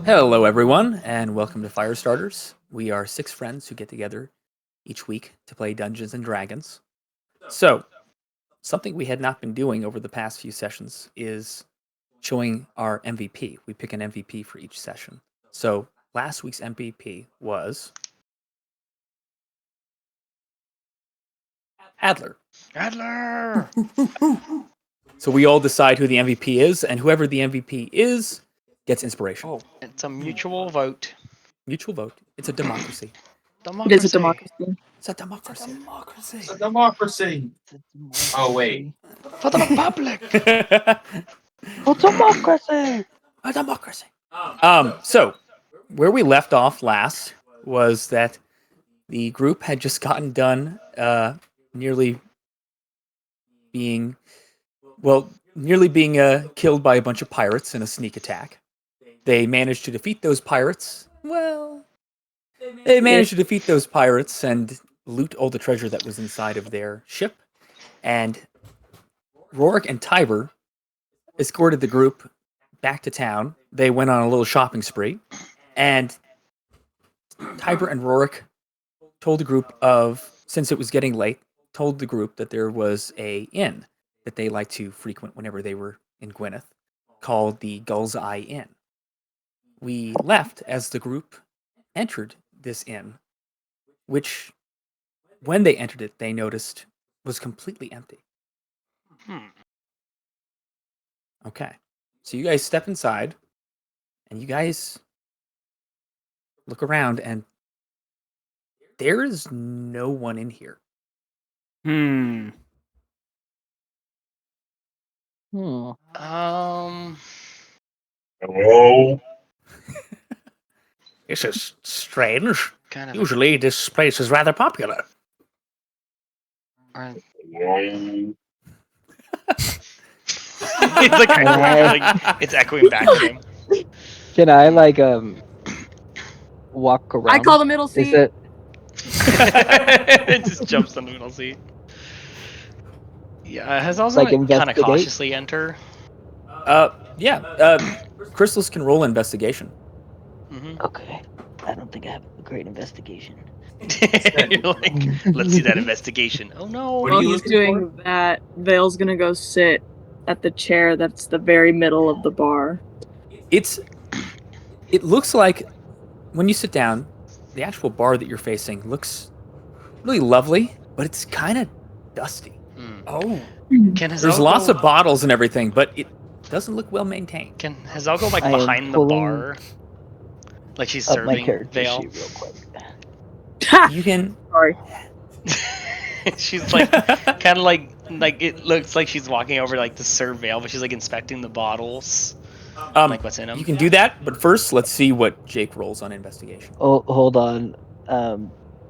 Hello, everyone, and welcome to Firestarters. We are 6 friends who get together each week to play Dungeons and Dragons. So, something we had not been doing over the past few sessions is showing our MVP. We pick an MVP for each session. So, last week's MVP was Adler. Adler! So we all decide who the MVP is, and whoever the MVP is gets inspiration. Oh, it's a mutual vote. Mutual vote. It's a democracy. It is a democracy. It's a democracy. It's a democracy. Oh, wait. For the Republic! A democracy! A democracy. So, where we left off last was that the group had just gotten done nearly being killed by a bunch of pirates in a sneak attack. They managed to defeat those pirates. They managed to defeat those pirates and loot all the treasure that was inside of their ship. And Rorik and Tiber escorted the group back to town. They went on a little shopping spree. And Tiber and Rorik told the group since it was getting late, told the group that there was a inn that they liked to frequent whenever they were in Gwyneth, called the Gull's Eye Inn. We left as the group entered this inn, which, when they entered it, they noticed was completely empty. Okay. So you guys step inside, and you guys look around, and there is no one in here. Hello? This is strange. Kind of Usually this place is rather popular. It's Hello? it's echoing back to him. Can I walk around? I call the middle seat. Is it? It just jumps on the middle seat. Yeah, has also Like kind of investigate? cautiously enter. Crystals can roll investigation. Okay. I don't think I have a great investigation. You're like, let's see that investigation. Oh no! What While are you he's looking doing that, Vale's gonna go sit at the chair that's the very middle of the bar. It looks like when you sit down, the actual bar that you're facing looks really lovely, but it's kind of dusty. Oh. There's lots of bottles and everything, but it doesn't look well maintained. Can Hazel go I am behind the pulling bar? Like she's Up my serving character Vale. sheet real quick. You can. Sorry. She's like kind of like it looks like she's walking over to serve Vale, but she's like inspecting the bottles, like what's in them. You can do that, but first, let's see what Jake rolls on investigation. Oh, hold on.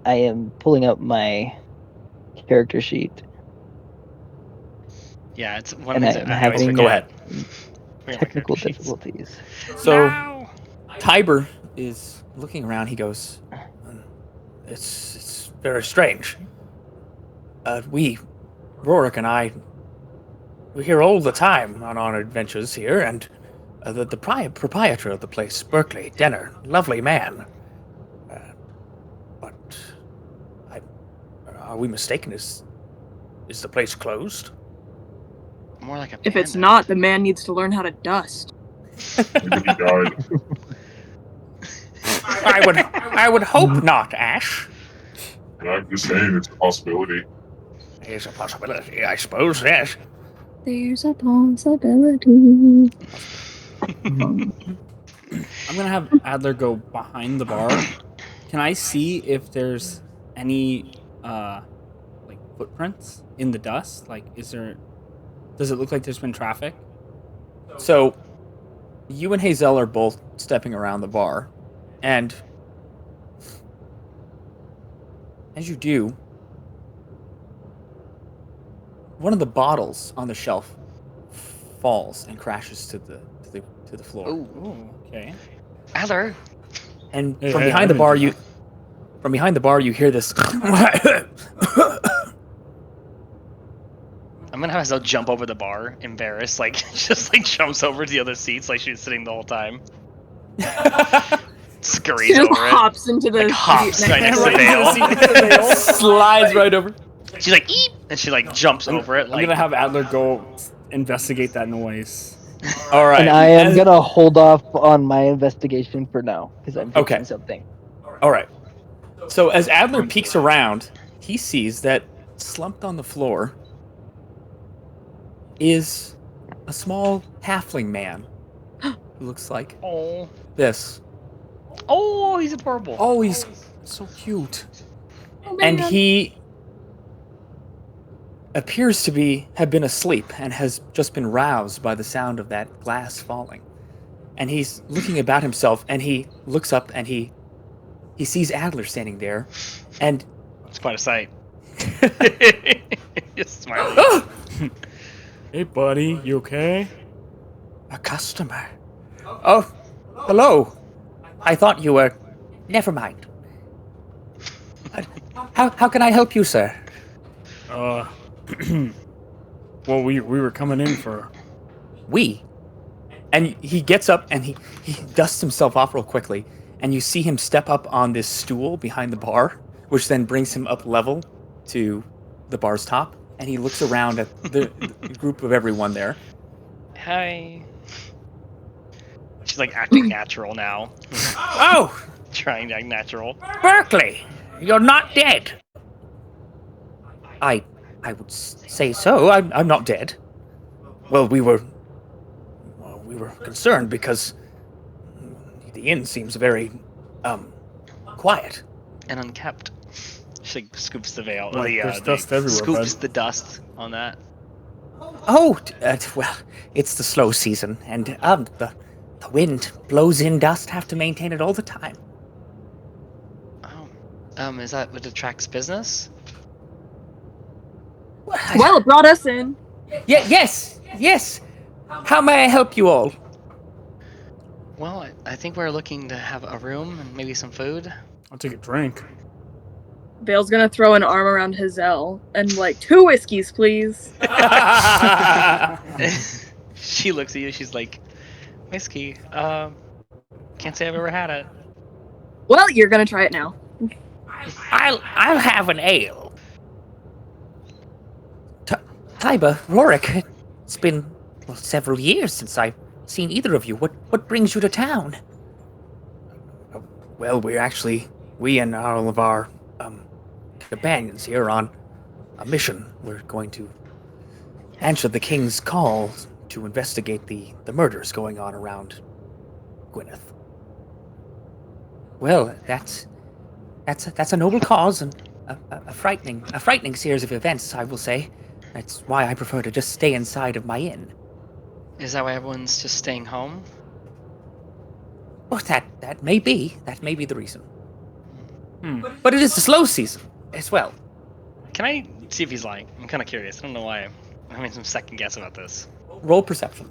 I am pulling up my character sheet. Yeah, it's one And of I'm the. having- Go ahead. Technical difficulties. So, No! Tiber is looking around. He goes, "It's very strange. Rorik and I, we're here all the time on our adventures here, and the proprietor of the place, Berkeley Denner, lovely man. But are we mistaken? Is the place closed?" More like a. If it's panda. not, the man needs to learn how to dust. Maybe he died. I would hope not, Ash. I'm just saying it's a possibility. It's a possibility, I suppose. Yes. There's a possibility. I'm gonna have Adler go behind the bar. Can I see if there's any footprints in the dust? Does it look like there's been traffic? So, you and Hazel are both stepping around the bar, and as you do, one of the bottles on the shelf falls and crashes to the floor. Ooh, Okay. Adler. And Hey, from hey, behind I the bar, didn't do you hear this. I'm gonna have Hazel jump over the bar, embarrassed, just jumps over to the other seats like she was sitting the whole time. Scurries She just over it. hops into the Like, hops seat right next to to Vale. Slides right over. She's like, eep! And she like jumps over it. I'm Like, gonna have Adler go investigate that noise. All right. And I am As- gonna hold off on my investigation for now because I'm fixing Okay. something. All right. So as Adler peeks around, he sees that slumped on the floor is a small halfling man who looks like oh, this. oh, he's adorable. Oh, he's so cute. And he appears to have been asleep and has just been roused by the sound of that glass falling. And he's looking about himself, and he looks up and he sees Adler standing there, and It's quite a sight. Just smiling. Hey, buddy, you okay? a customer. Oh, hello. I thought you were. Never mind. How can I help you, sir? Well, we were coming in for. We. And he gets up and he dusts himself off real quickly, and you see him step up on this stool behind the bar, which then brings him up level to the bar's top, and he looks around at the group of everyone there. Hi. She's like acting natural now. Oh, Trying to act natural. Berkeley, you're not dead. I would say so. I'm not dead. Well, we were concerned because the inn seems very quiet. And unkept. She like scoops the veil. Like, the, there's the- dust everywhere, Scoops bud. the dust on that. Oh, well, it's the slow season, and the wind blows in dust. Have to maintain it all the time. Oh. Is that what attracts business? Well, it brought us in. Yes. How may I help you all? Well, I think we're looking to have a room and maybe some food. I'll take a drink. Vale's gonna throw an arm around Hazel and like 2 whiskeys, please. She looks at you. She's like, whiskey. Can't say I've ever had it. Well, you're gonna try it now. I'll have an ale. Tiber, Rorik, it's been several years since I've seen either of you. What brings you to town? Well, we and all of our companions here on a mission. We're going to answer the king's call to investigate the murders going on around Gwyneth. Well, that's a noble cause and a frightening series of events, I will say. That's why I prefer to just stay inside of my inn. Is that why everyone's just staying home? Well, that may be the reason. But it is the slow season as well. Can I see if he's lying? I'm kind of curious. I don't know why. I'm having some second guess about this. Roll perception.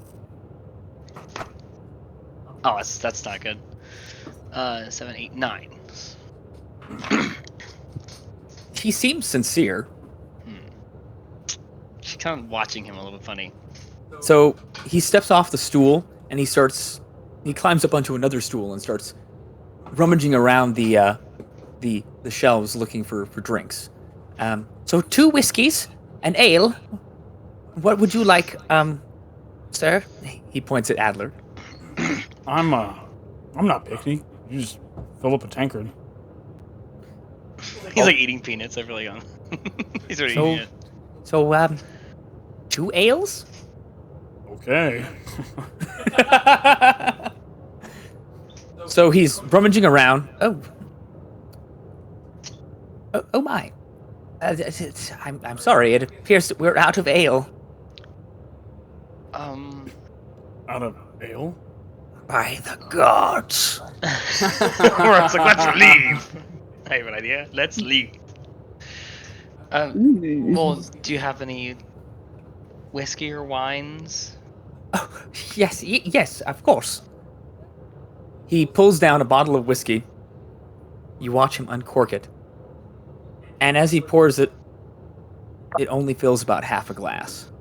Oh, that's not good. 7, 8, 9. He seems sincere. She's kind of watching him a little funny. So he steps off the stool and he climbs up onto another stool and starts rummaging around the shelves looking for drinks. So 2 whiskeys, an ale. What would you like, sir? He points at Adler. I'm not picky. You just fill up a tankard. He's like eating peanuts. I feel like he's already eating it. So 2 ales? Okay. So he's rummaging around. Oh my. I'm sorry. It appears that we're out of ale. Out of ale? By the gods. We're like, let's leave. I have an idea. Let's leave. Well, do you have any whiskey or wines? Oh, yes, of course. He pulls down a bottle of whiskey. You watch him uncork it. And as he pours it, it only fills about half a glass.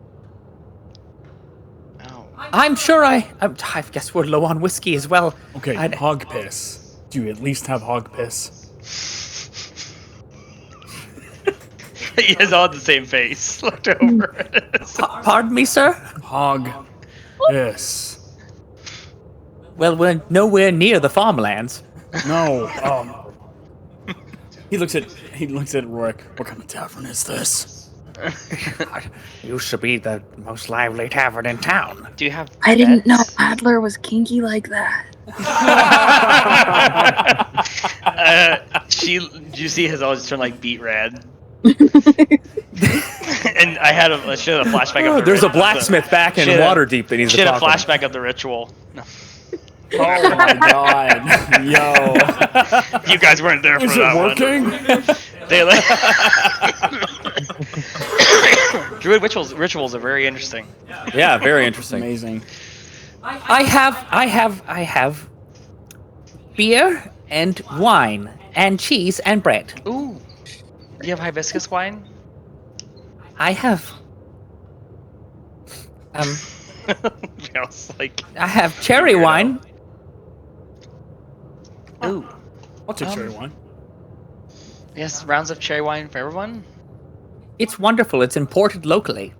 Oh, I'm sure I guess we're low on whiskey as well. Okay, I'd- hog piss. Do you at least have hog piss? You guys all had the same face. Looked over. Pardon me, sir? Hog piss. Well, we're nowhere near the farmlands. No. He looks at Rorik. What kind of tavern is this? Used to be the most lively tavern in town. Do you have? I didn't know beds? Adler was kinky like that. Do you see his eyes turn like beet red? And I had a flashback of the There's a rit- blacksmith back in Shit. Waterdeep that needs She to had a talk about. flashback of the ritual. No. Oh my god. Yo. You guys weren't there for Is that it working? one. They Druid rituals are very interesting. Yeah, very interesting. Amazing. I have beer and wine and cheese and bread. Ooh. Do you have hibiscus wine? I have Feels like. I have cherry wine. Ooh. I'll take cherry wine. Yes, rounds of cherry wine for everyone. It's wonderful. It's imported locally.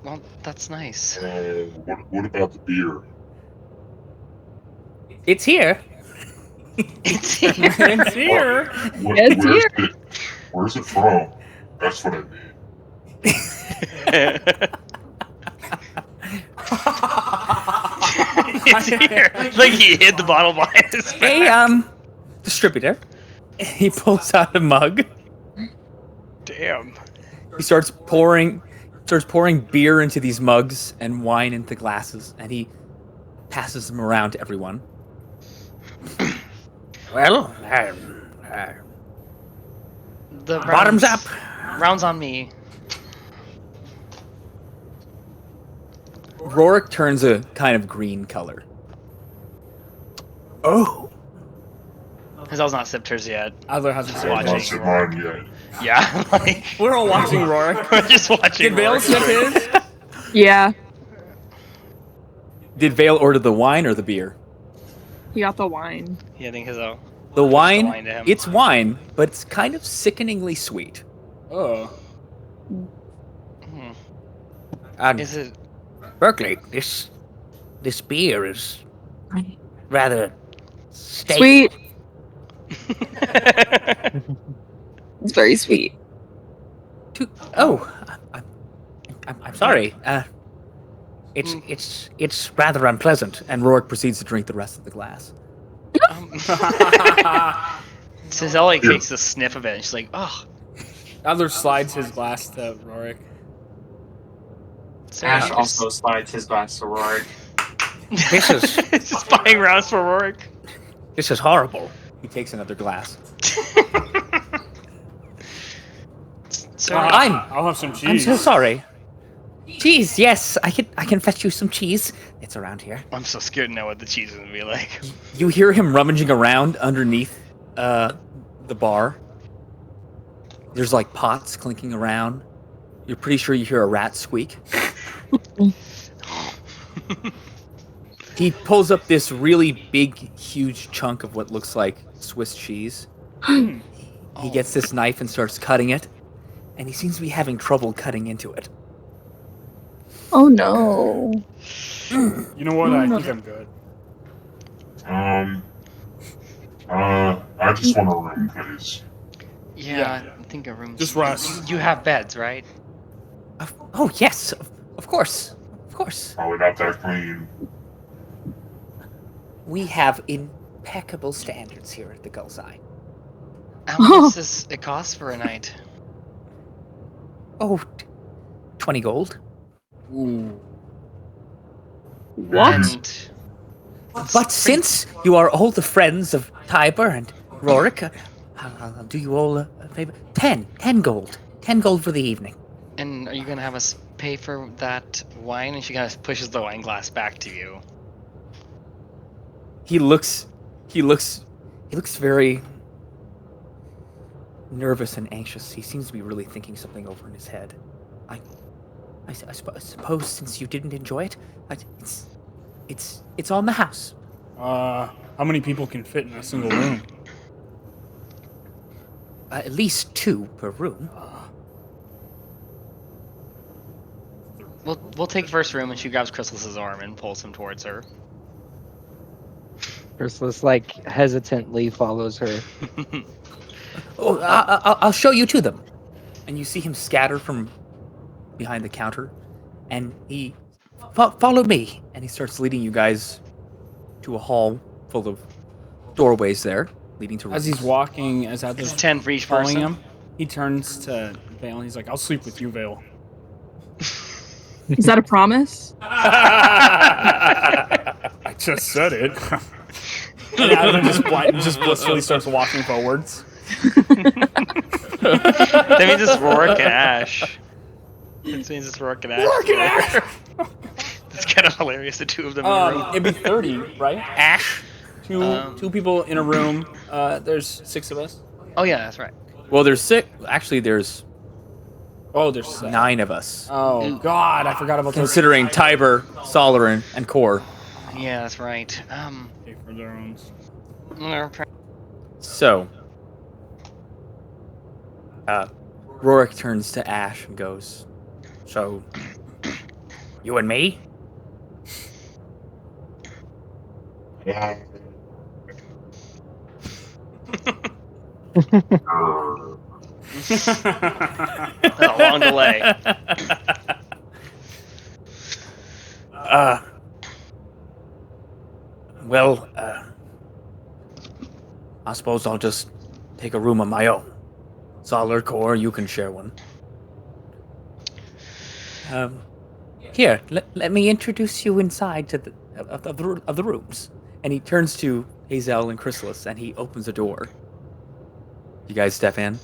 Well, that's nice. What about the beer? It's here. It's here. It's here. It's here. Where's it from? That's what I mean. It's here. Like he hid the bottle behind his back. Hey, distributor. He pulls out a mug. Damn. He starts pouring beer into these mugs and wine into glasses, and he passes them around to everyone. Well, The bottoms up. Rounds on me. Rorik turns a kind of green color. Oh. His eyes not sipped hers yet. Adler hasn't Just seen watching. Not sip mine yet. Yeah, like We're all watching Rorik. we're just watching. Did Vale Rorik. sip his? Yeah, Did Vale order the wine or the beer? he got the wine. Yeah, I think his The wine, wine to him. it's wine, but it's kind of sickeningly sweet. Oh. Hmm. And Is it? Berkeley, this beer is rather Sweet. It's very sweet. I'm sorry. It's rather unpleasant. And Rorik proceeds to drink the rest of the glass. Giselle takes a sniff of it and she's like, "Oh, Adler slides his glass to Rorik. Ash also slides his glass to Rorik. This is just buying rounds for Rorik." this is horrible. He takes another glass. So I'll have some I'm cheese. so sorry. Cheese, yes, I can fetch you some cheese. It's around here. I'm so scared to know what the cheese is gonna be like. You hear him rummaging around underneath the bar. There's like pots clinking around. You're pretty sure you hear a rat squeak. He pulls up this really big, huge chunk of what looks like Swiss cheese. He gets this knife and starts cutting it, and he seems to be having trouble cutting into it. Oh no. You know what? I think I'm good. I just want a room, please. Yeah, I think a room. Just rest. You have beds, right? Oh yes, of course, of course. Probably not that clean. We have impeccable standards here at the Gull's Eye. How much does it cost for a night? Oh, 20 gold. Ooh. What? And But since you are all the friends of Tiber and Rorik, I'll do you all a favor. 10 gold. 10 gold for the evening. and are you gonna have us pay for that wine? And she kind of pushes the wine glass back to you. He looks very nervous and anxious. He seems to be really thinking something over in his head. I suppose since you didn't enjoy it, it's on the house. How many people can fit in a single room? At least 2 per room. We'll take first room, and she grabs Chrysalis's arm and pulls him towards her. Chrysalis like hesitantly follows her. Oh, I'll show you to them. And you see him scatter from behind the counter, and he follow me, and he starts leading you guys to a hall full of doorways there, leading to rooms. As he's walking, as Adler's It's 10 for each following person. him, he turns to Vale and he's like, "I'll sleep with you, Vale." Is that a promise? I just said it. And Adler just blissfully starts walking forwards. That means it's Rourke and Ash. That means it's Rourke and Ash. Rourke and Ash! It's kind of hilarious, the 2 of them in a room. It'd be 30, right? Ash. Two people in a room. There's 6 of us. Oh yeah, that's right. Well, there's 6. Actually, there's Oh, there's 7. 9 of us, Oh God, I forgot about those. considering Tiber, Solarin, and Kor. Yeah, that's right. Pay for their own. So, Rorik turns to Ash and goes, "So, you and me?" A long delay. Well, I suppose I'll just take a room of my own. Solar Core, you can share one. Here, let me introduce you inside to the rooms. And he turns to Hazel and Chrysalis, and he opens a door. You guys step in.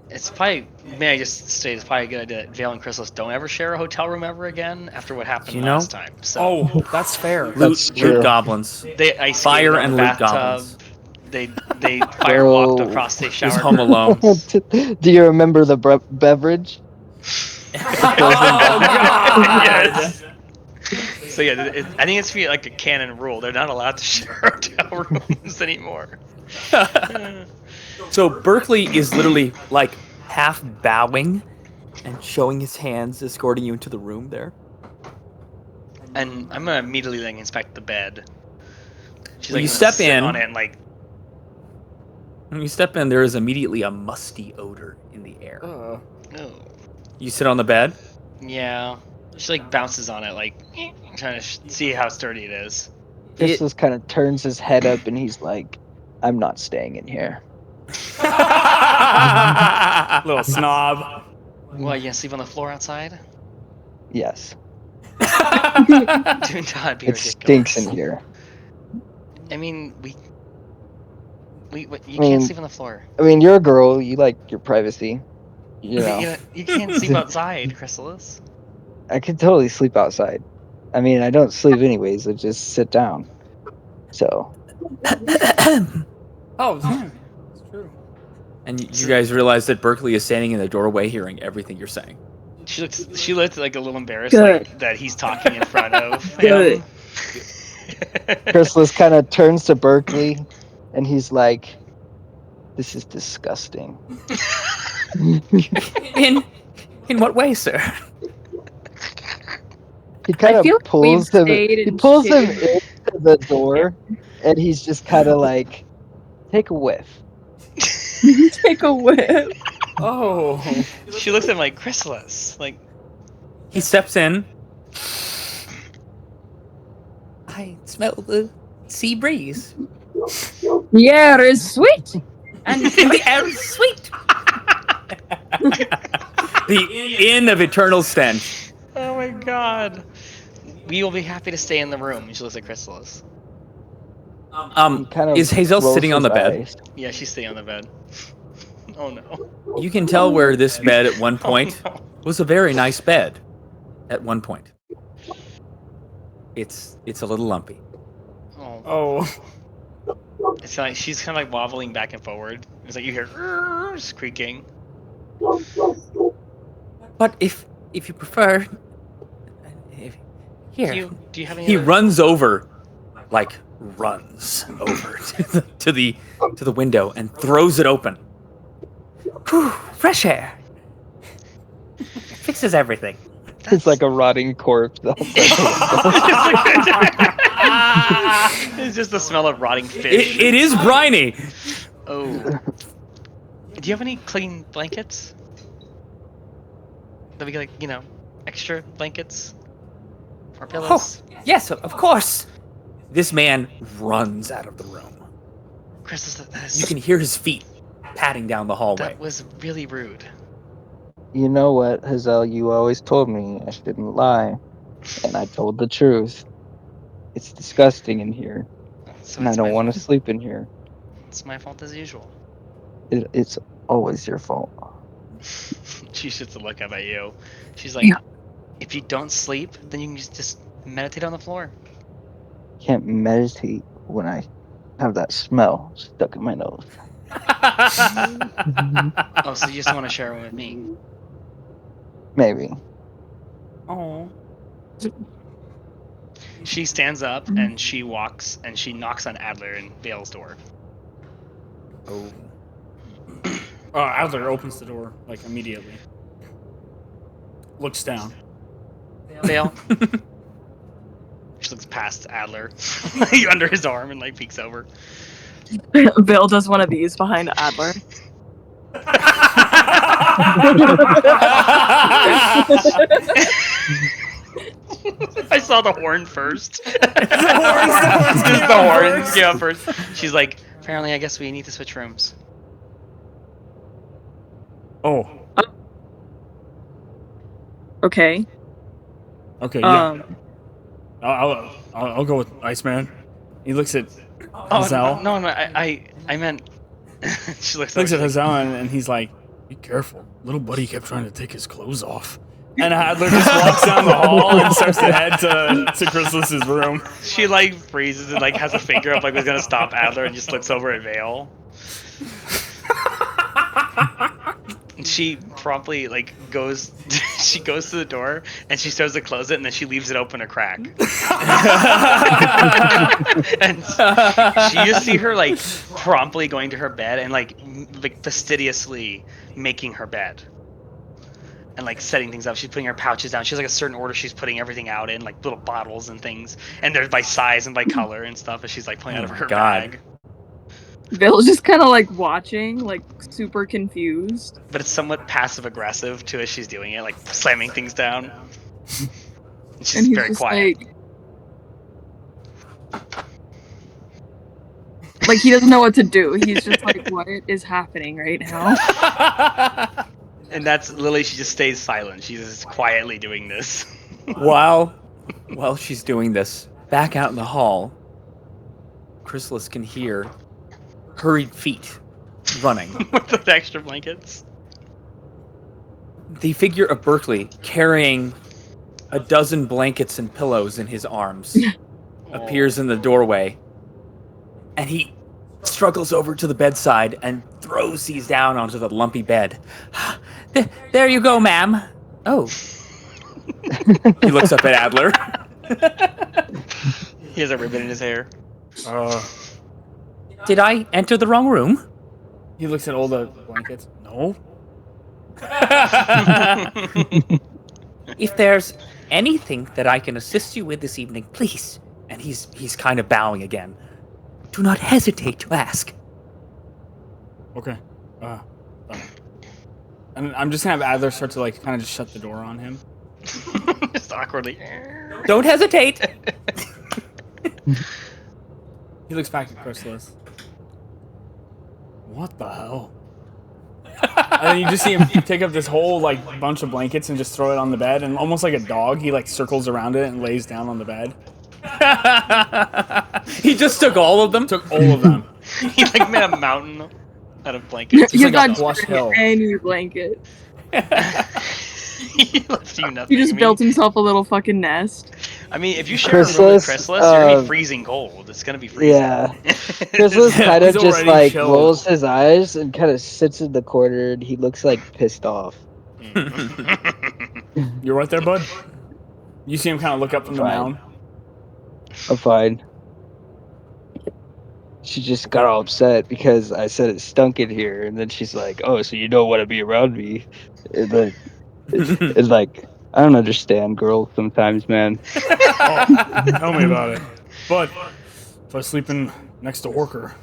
It's probably, may I just say, it's probably a good idea that Vale and Chrysalis don't ever share a hotel room ever again after what happened You know? last time. So Oh, that's fair. That's true. Loot goblins. they ice Fire skated on and the loot bathtub. goblins. They firewalked Bro. across the He's shower. home alone. Do you remember the beverage? Oh God! Yes. So yeah, I think it's like a canon rule. They're not allowed to share hotel rooms anymore. So Berkeley is literally like half bowing and showing his hands, escorting you into the room there. And I'm gonna immediately like inspect the bed. She's When you gonna step sit in- on it and like, When you step in, there is immediately a musty odor in the air. oh, You sit on the bed. yeah. She like bounces on it, like trying to see how sturdy it is. Chrysalis kind of turns his head up and he's like, "I'm not staying in here." Little snob. Well, you gonna sleep on the floor outside? Yes, Do not be it ridiculous. stinks in here. I mean, you I can't mean- sleep on the floor. I mean, you're a girl. You like your privacy. You know, You can't sleep outside, Chrysalis. I could totally sleep outside. I mean, I don't sleep anyways. I just sit down. So Oh, yeah. It's true. And you guys realize that Berkeley is standing in the doorway hearing everything you're saying. She looks like a little embarrassed Good. like, that he's talking in front of Good. him. Chrysalis kind of turns to Berkeley and he's like, "This is disgusting." In what way, sir? He kind of feel like pulls we've him. stayed He in pulls him shit. into the door, and he's just kind of like, "Take a whiff." Take a whiff. Oh. She looks at him like, Chrysalis, like, He steps in. I smell the sea breeze. The air is sweet. And the air is sweet. The inn of eternal stench. oh my god. We will be happy to stay in the room. And she looks at Chrysalis. He kind of Is Hazel rolls sitting on his the bed? eyes. Yeah, she's staying on the bed. Oh no. You can tell where this bed at one point Oh, no. was a very nice bed. At one point. It's a little lumpy. Oh. Oh. It's like she's kind of like wobbling back and forward. It's like you hear "Rrrr," just creaking. But if if you prefer, here. Do you have any? He other- runs over, like runs over to the window and throws it open. Whew, fresh air. Fixes everything. It's like a rotting corpse. It's just the smell of rotting fish. It is briny. Oh. Do you have any clean blankets? That we get, like, extra blankets or pillows? Oh, yes, of course. This man runs out of the room. Chris, You can hear his feet padding down the hallway. that was really rude. You know what, Hazel? You always told me I shouldn't lie, and I told the truth. It's disgusting in here, So and I it's don't my- want to sleep in here. It's my fault as usual. It's always your fault. She shoots a look up at you. She's like, Yeah. if you don't sleep, then you can just meditate on the floor. Can't meditate when I have that smell stuck in my nose. Oh, so you just want to share it with me? Maybe. Oh. She stands up and she walks and she knocks on Adler and Vale's door. Oh. Adler opens the door like immediately. Looks down. Vale. She looks past Adler, like under his arm, and like peeks over. Bill does one of these behind Adler. I saw the horn first. The horns Just came the out horns first. came out first. She's like, apparently, I guess we need to switch rooms. Oh. Okay. Okay. Yeah. I'll go with Iceman. He looks at Hazel. No, I meant. She looks Looks at over, she's Hazel and he's like, "Be careful, little buddy kept trying to take his clothes off." And Adler just walks down the hall and starts to head to Chrysalis's room. like- She like freezes and like has a finger up like was gonna stop Adler and just looks over at Vale. And she promptly like goes. She goes to the door and she starts to close it and then she leaves it open a crack. And you just see her like promptly going to her bed and like fastidiously making her bed and like setting things up. She's putting her pouches down. She has like a certain order she's putting everything out in, like little bottles and things, and they're by size and by color and stuff. And she's like pulling out of Oh my her God. bag. Bill's just kind of like watching, like super confused. But it's somewhat passive aggressive too as she's doing it, like slamming things down. And she's And he's very just quiet. like he doesn't know what to do. He's just like, what is happening right now? And that's Lily. She just stays silent. She's just quietly doing this. While she's doing this, back out in the hall, Chrysalis can hear hurried feet running. With the extra blankets. The figure of Berkeley carrying a dozen blankets and pillows in his arms appears in the doorway, and he struggles over to the bedside and throws these down onto the lumpy bed. There you go, ma'am. Oh. He looks up at Adler. He has a ribbon in his hair. Did I enter the wrong room? He looks at all the blankets. No. If there's anything that I can assist you with this evening, please. And he's kind of bowing again. Do not hesitate to ask. Okay. And I'm just gonna have Adler start to like kind of just shut the door on him. Just awkwardly. Don't hesitate. He looks back at Chrysalis. What the hell? And then you just see him take up this whole like bunch of blankets and just throw it on the bed, and almost like a dog, he like circles around it and lays down on the bed. He just took all of them. Took all of them. He like made a mountain out of blankets. He's You're like a not plush hill. any blanket. He left you nothing. He just I mean- built himself a little fucking nest. I mean, if you share a room with Chrysalis, you're gonna be freezing cold. It's gonna be freezing. Yeah. Chrysalis kind of He's just already like chilled. rolls his eyes and kind of sits in the corner, and he looks like pissed off. You're right there, bud. You see him kind of look up from the Fine. mound. I'm fine. She just got all upset because I said it stunk in here, and then she's like, "Oh, so you don't want to be around me?" And then it's like, I don't understand girls sometimes, man. Oh, tell me about it. But if I was sleeping next to Horker,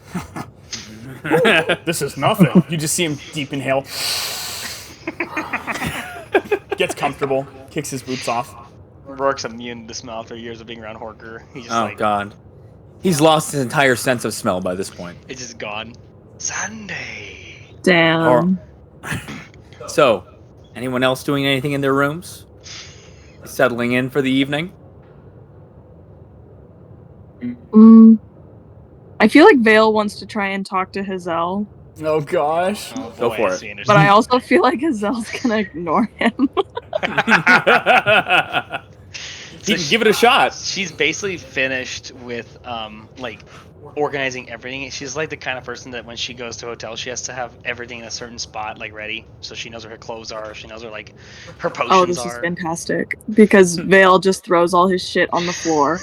this is nothing. You just see him deep inhale. Gets comfortable, kicks his boots off. Rourke's immune to smell after years of being around Horker. He's just Oh like, God, he's lost his entire sense of smell by this point. it's just gone. Sunday. Damn. So, anyone else doing anything in their rooms? Settling in for the evening? I feel like Vale wants to try and talk to Hazel, Oh gosh. Oh, Go boy, for I it. see but I also feel like Hazel's gonna ignore him. He can give it a shot. She's basically finished with like organizing everything. She's like the kind of person that when she goes to a hotel, she has to have everything in a certain spot like ready, so she knows where her clothes are. She knows where like her potions Oh, this is are. fantastic. Because Vale just throws all his shit on the floor.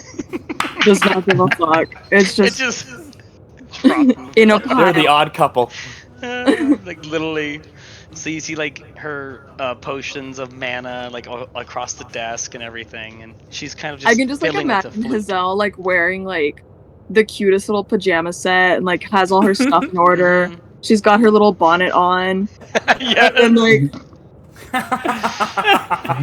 Does not give a fuck. It's It just just dropped in a They're the pile. odd couple. like literally. So you see like her potions of mana like across the desk and everything, and she's kind of just I can just like fiddling with the imagine flute. Hazel like wearing like the cutest little pajama set and like has all her stuff in order. Mhm. She's got her little bonnet on. Yes. And like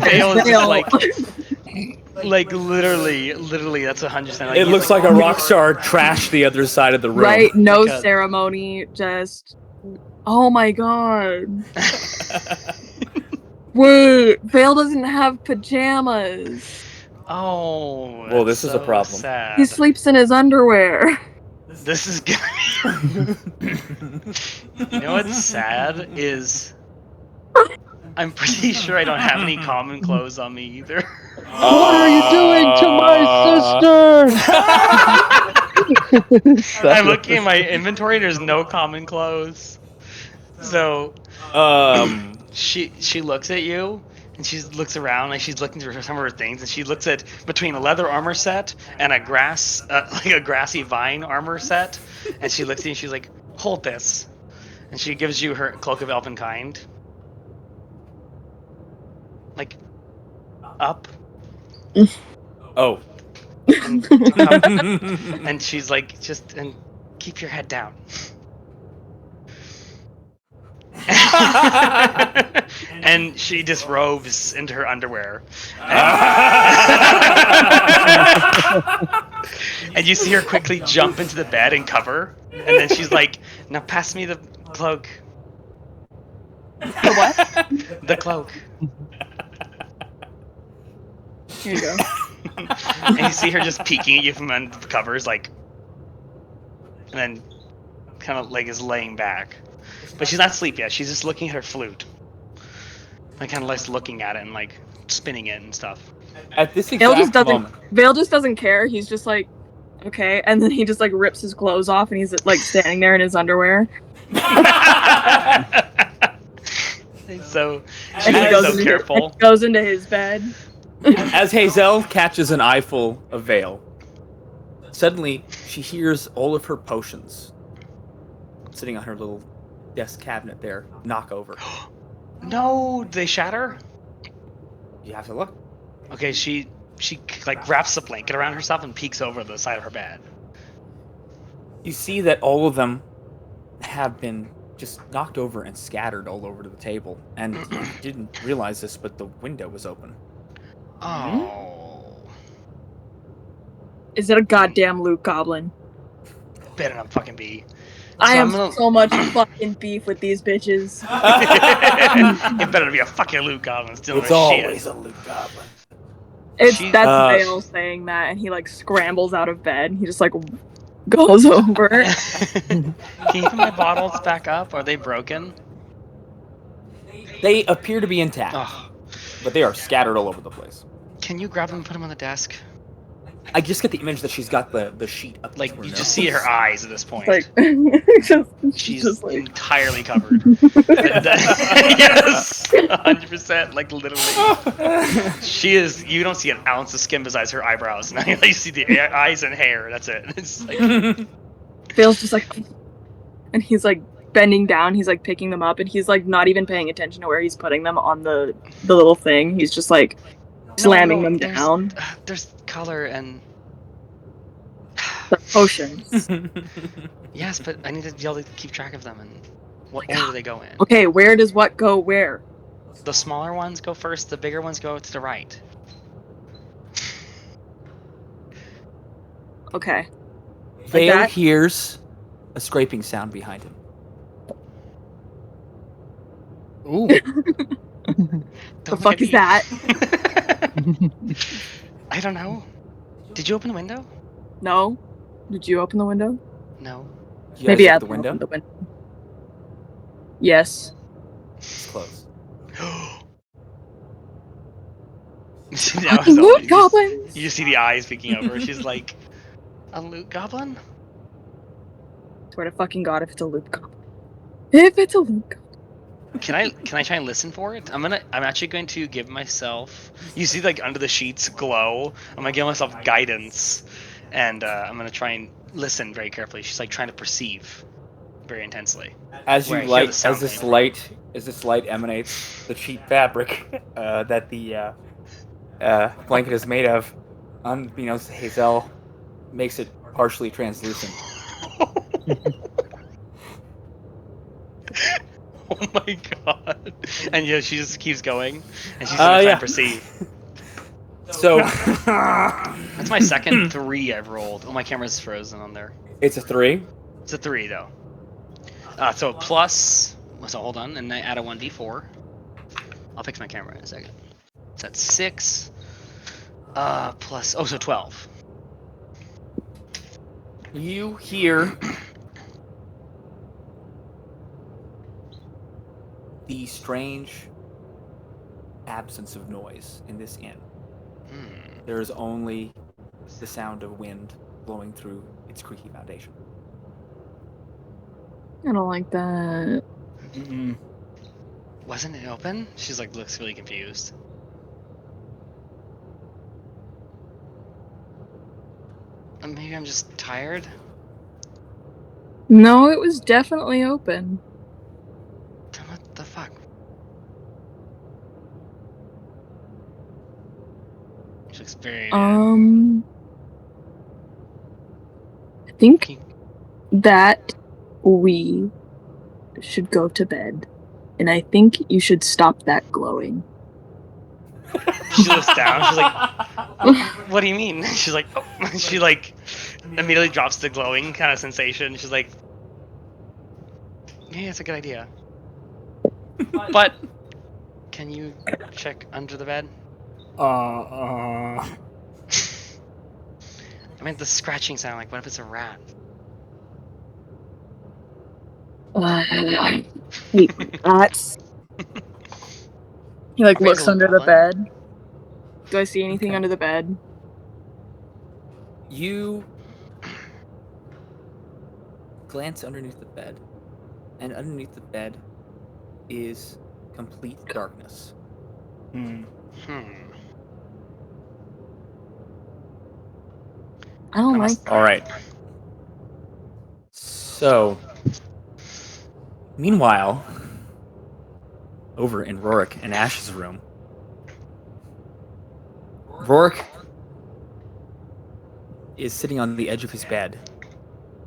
Vale is just Vale. like literally that's 100%. Like, It looks like a rock star trashed the other side of the room. right, no Because- ceremony, just oh my god. Wait, Vale doesn't have pajamas. Oh. Well, this that's is a so problem. Sad. He sleeps in his underwear. This is gonna You know what's sad is I'm pretty sure I don't have any common clothes on me either. What are you doing to my sister? I'm looking at my inventory. There's no common clothes. So she looks at you and she looks around like she's looking through some of her things, and she looks at between a leather armor set and a like a grassy vine armor set, and she looks at you and she's like, "Hold this," and she gives you her cloak of elvenkind. Like up. Oh. And, up, and she's like, just and keep your head down. And she disrobes into her underwear. And you see her quickly jump into the bed and cover. And then she's like, now pass me the cloak. The what? The cloak. Here you go. And you see her just peeking at you from under the covers, like, and then kind of like is laying back. But she's not asleep yet. She's just looking at her flute. Like kind of like looking at it and like spinning it and stuff. At this Vale just exact doesn't. moment, Vale just doesn't care. He's just like, okay, and then he just like rips his clothes off, and he's like standing there in his underwear. So And she's he like goes so into, careful. and goes into his bed. as Hazel catches an eyeful of Vale, suddenly she hears all of her potions sitting on her little desk cabinet there knock over. No, they shatter. You have to look. Okay, she like wraps a blanket around herself and peeks over the side of her bed. You see that all of them have been just knocked over and scattered all over to the table. And you didn't realize this, but the window was open. Oh, Is it a goddamn Luke Goblin? better not fucking be. I I'm have gonna- so much fucking beef with these bitches. It better be a fucking Luke Goblin stealing It's her always shit. a Luke Goblin. It's She- that's Vale saying that, and he like scrambles out of bed. He just like goes over. Can you put my bottles back up? Are they broken? They appear to be intact, Oh, but they are scattered all over the place. can you grab them and put them on the desk? I just get the image that she's got the sheet up. Like to her you nose. just see her eyes at this point. Like, She's just like, entirely covered. Yes, 100%. Like literally, she is. You don't see an ounce of skin besides her eyebrows. Now you see the eyes and hair. That's it. It's like, Vale's just like, and he's like bending down. He's like picking them up, and he's like not even paying attention to where he's putting them on the little thing. He's just like slamming them down. There's color and The potions. yes, but I need to be able to keep track of them and what order they go in. Okay, where does what go where? The smaller ones go first. The bigger ones go to the right. Okay. Vale that? hears a scraping sound behind him. Ooh. The fuck is that? I don't know. Did you open the window? No. Did you open the window? No. You guys Maybe open I the window. opened the window. Yes. It's closed. Now Fucking loot goblins! You just see the eyes peeking over. She's like, a loot goblin? Swear to fucking god if it's a loot goblin. If it's a loot goblin. Can I try and listen for it? I'm actually going to give myself. You see, like under the sheets glow. I'm gonna give myself guidance, and I'm gonna try and listen very carefully. She's like trying to perceive very intensely. As you Where I hear light, the sound as this coming from. light emanates, the cheap fabric that the blanket is made of, unbeknownst to Hazel, makes it partially translucent. Oh my god! And yeah, she just keeps going, and she's gonna try yeah. and perceive. So That's my second 3 I've rolled. Oh, my camera's frozen on there. it's a 3. It's a 3 though. So plus. So hold on, and I add a 1d4. I'll fix my camera in a second. So that's 6. Plus. Oh, so 12. You hear the strange absence of noise in this inn. There is only the sound of wind blowing through its creaky foundation. I don't like that. Mm-mm. Wasn't it open? She's like looks really confused. Maybe I'm just tired. No, it was definitely open. Then what the fuck? She looks very. I think that we should go to bed. And I think you should stop that glowing. She looks down. She's like, "What do you mean?" She's like, oh. She like immediately drops the glowing kind of sensation. She's like, "Yeah, it's a good idea." But can you check under the bed? I mean, the scratching sound. Like, what if it's a rat? That's. He like Are we looks able to under the pull bed. Do I see anything Okay. under the bed? You glance underneath the bed, and underneath the bed is complete darkness. Hmm. I don't like. All right. So, meanwhile, over in Rorik and Ash's room, Rorik is sitting on the edge of his bed,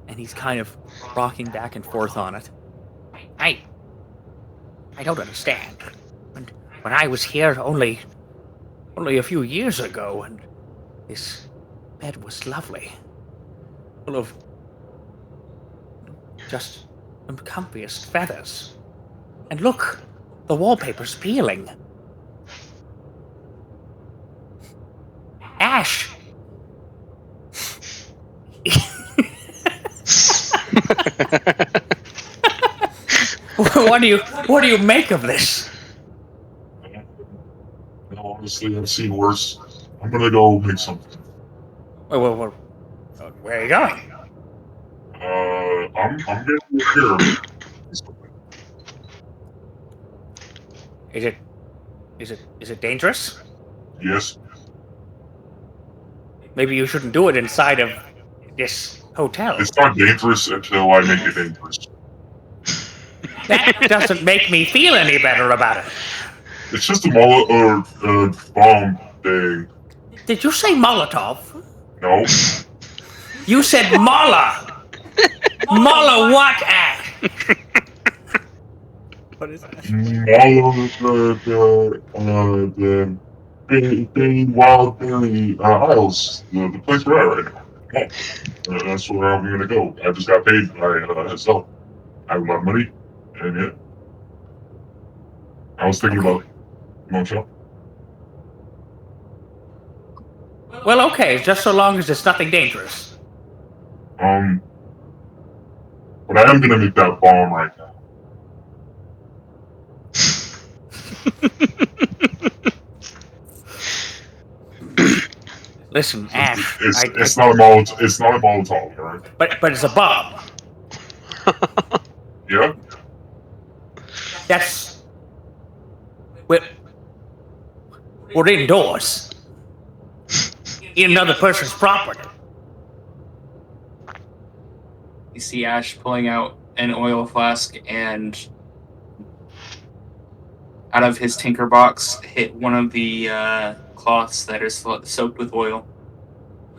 and he's kind of rocking back and forth on it. I don't understand. When I was here only a few years ago, and this bed was lovely. Full of just the comfiest feathers. And look, the wallpaper's peeling. Ash! What do you make of this? No, honestly, I've seen worse. I'm gonna go make something. Where are you going? I'm getting here. Is it dangerous? Yes. Maybe you shouldn't do it inside of this hotel. It's not dangerous until I make it dangerous. That doesn't make me feel any better about it. It's just a bomb thing. Did you say Molotov? No. You said Mala. Mala what, Ash? What is that? the Wild Berry Isles, the place we're at right now. Oh, that's where I'm gonna go. I just got paid by Estelle. I have a lot of money, and yeah. I was thinking about Montreal. Well, okay, just so long as it's nothing dangerous. But I am gonna make that bomb right now. Listen, Ash. It's not a Molotov. It's not a Molotov, alright? But it's a bomb. Yeah. That's. We're indoors. In another person's property. You see Ash pulling out an oil flask and out of his tinker box hit one of the cloths that is soaked with oil.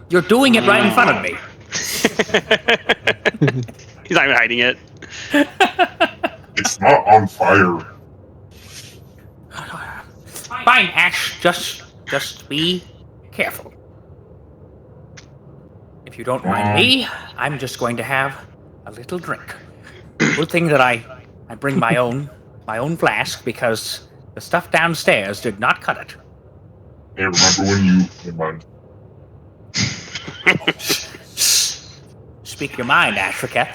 You're doing it right in front of me. He's not even hiding it. It's not on fire. Fine, Ash. Just be careful. If you don't mind me, I'm just going to have a little drink. Good thing that I bring my own flask because the stuff downstairs did not cut it. Hey, remember when you... Never mind. Speak your mind, Africa.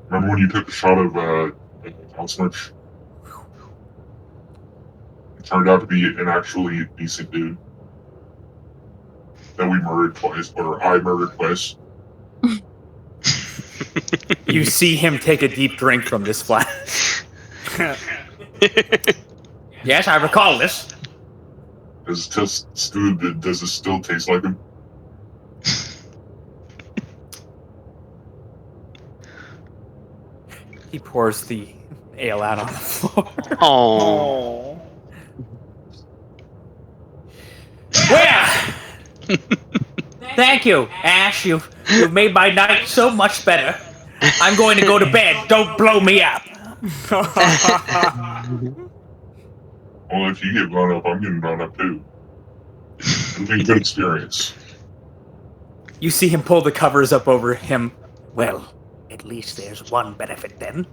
Remember when you took a shot of house merch? It turned out to be an actually decent dude. That we murdered twice, or I murdered twice. You see him take a deep drink from this flask. Yes, I recall this. Does it still taste like him? He pours the ale out on the floor. Oh. Well, thank you, Ash. You've made my night so much better. I'm going to go to bed. Don't blow me up. Well, if you get blown up, I'm getting blown up too. It'll be a good experience. You see him pull the covers up over him. Well, at least there's one benefit then.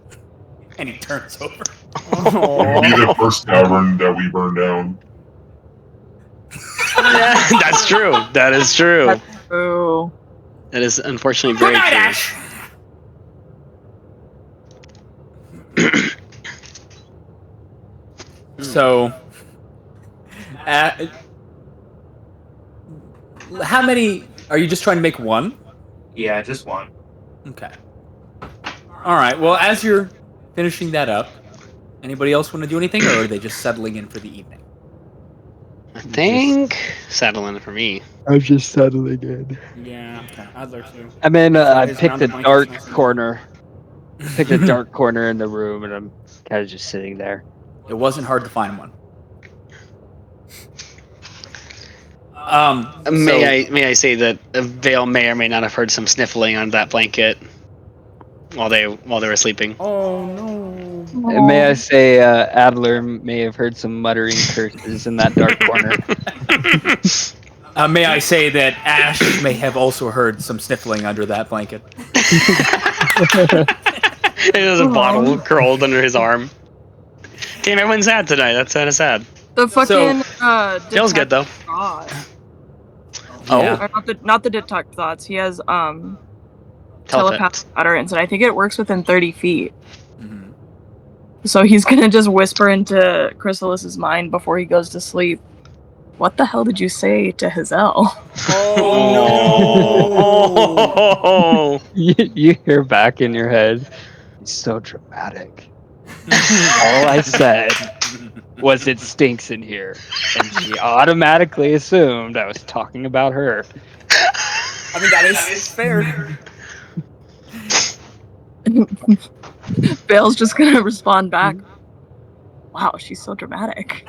And he turns over. It'll be the first tavern that we burn down. That's true. That is true. Oh. That is unfortunately Good very night, true. Ash. So, how many are you just trying to make one? Yeah, just one. Okay. All right. Well, as you're finishing that up, anybody else want to do anything, or are they just settling in for the evening? I think settling for me. I'm just settling in. Yeah, I'd like to. I mean, I His picked a round dark blankets nice. corner. Picked a dark corner in the room, and I'm kind of just sitting there. It wasn't hard to find one. May I say that Vale may or may not have heard some sniffling on that blanket while they were sleeping. Oh no. And may I say, Adler may have heard some muttering curses in that dark corner. May I say that Ash may have also heard some sniffling under that blanket. There's a bottle curled under his arm. Damn, everyone's sad tonight. That's kind of sad. The fucking Feels good though. thought. Yeah. Or not the detect thoughts. He has Telepathic. telepathic utterance, and I think it works within 30 feet. Mhm. So he's gonna just whisper into Chrysalis's mind before he goes to sleep. what the hell did you say to Hazel? Oh no! You hear back in your head, "It's so dramatic." All I said was it stinks in here, and she automatically assumed I was talking about her. I mean, that is fair. Bale's just gonna respond back. Wow, she's so dramatic.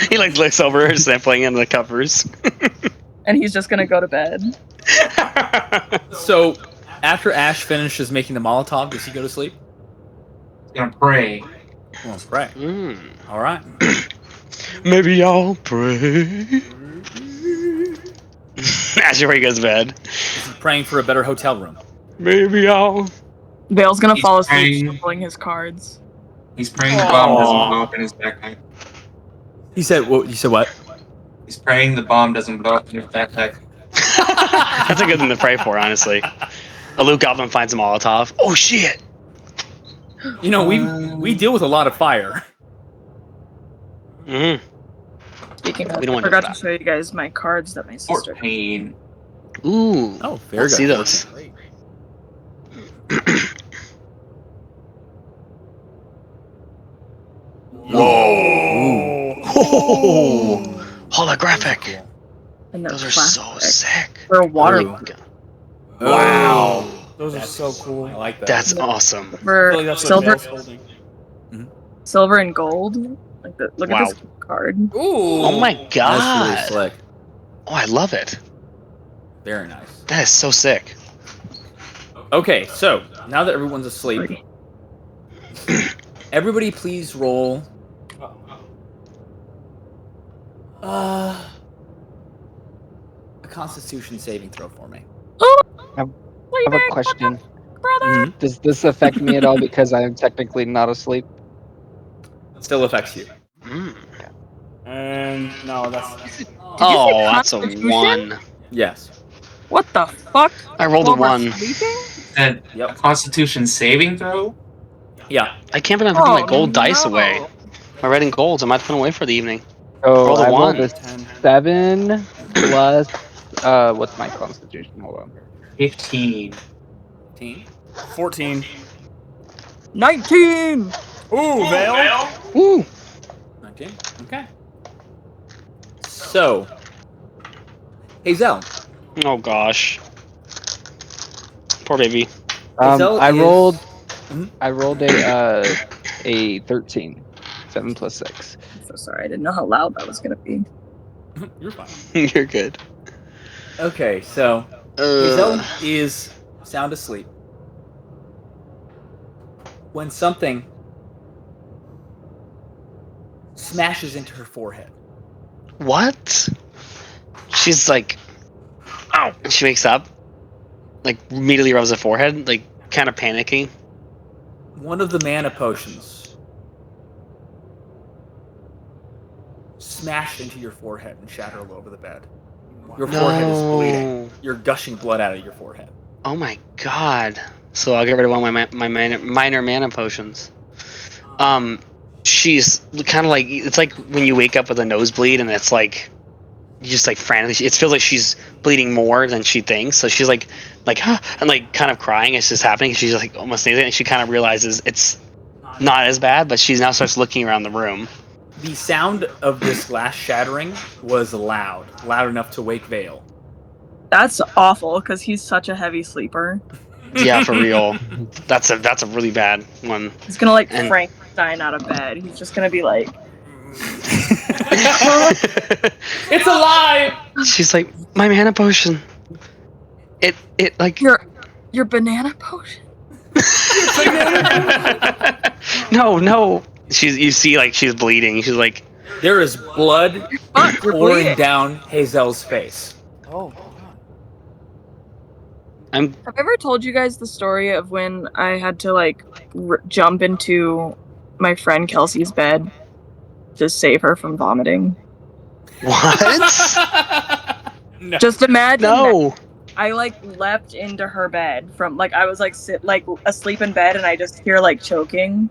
He like looks over her sampling in the covers. And he's just gonna go to bed. So, after Ash finishes making the Molotov, does he go to sleep? He's gonna pray. Well, pray. All right. Maybe I'll pray. Ash before he goes to bed. Is he praying for a better hotel room? Maybe I'll. Bale's gonna He's fall asleep praying. shuffling his cards. He's praying the bomb doesn't blow up in his backpack. He said, "Well, you said what?" He's praying the bomb doesn't blow up in his backpack. That's a good thing to pray for, honestly. A Luke Goblin finds a Molotov. Oh shit! You know, we deal with a lot of fire. Mm. Speaking of, We don't I want forgot to to show you guys my cards that my sister. 14. Ooh. Oh, very Let's good. see those. Whoa! Oh, holographic. And they're Those are plastic. so sick. They're water. Oh. Wow. Those are so cool. I like that. That's awesome. I feel For like that's what silver, Bale's holding. silver and gold. Like look Wow. at this card. Ooh. Oh my That's god. really slick. Oh, I love it. Very nice. That is so sick. Okay, so now that everyone's asleep, everybody please roll. A Constitution saving throw for me. I have a question. brother. Does this affect me at all because I am technically not asleep? Still affects you. Mm. And no, that's Oh, say that's a Constitution? 1. Yes. What the fuck? I rolled a While we're 1. sleeping? And a Yep. Constitution saving throw? Yeah. I can't believe I'm putting my Oh, gold dice no. away. My red and golds. I might put them away for the evening. So Roll a I rolled 1. a 7 plus what's my Constitution? Hold on. 15. 14. 19. Ooh, Vale. Woo! 19. Okay. So, Hazel. Oh gosh. Poor baby. Hazel I is- rolled Mhm. I rolled a 13. 7 plus 6. I'm so sorry. I didn't know how loud that was gonna be. You're fine. You're good. Okay, so Hazel is sound asleep when something smashes into her forehead. What? She's like, ow! And she wakes up, like immediately rubs her forehead, like kind of panicking. One of the mana potions smashed into your forehead and shattered all over the bed. Your forehead is bleeding. You're gushing blood out of your forehead. Oh my god. So I'll get rid of one of my minor mana potions. She's kind of like, it's like when you wake up with a nosebleed and it's like, you just like frantically, it feels like she's bleeding more than she thinks. So she's like, huh, and like kind of crying as this is happening. She's like almost sneezing, and she kind of realizes it's not as bad, but she now starts looking around the room. The sound of this glass shattering was loud enough to wake Vale. That's awful because he's such a heavy sleeper. Yeah, for real. That's a really bad one. He's gonna like And- Frankenstein out of bed. He's just gonna be like, It's alive! She's like, my mana potion. It like your banana potion. No. You see like she's bleeding. She's like, There is blood Fuck, you're pouring bleeding. down Hazel's face. Oh. I'm Have I ever told you guys the story of when I had to like jump into my friend Kelsey's bed to save her from vomiting? what? No. Just imagine that. No. I like leapt into her bed from like I was like asleep in bed and I just hear like choking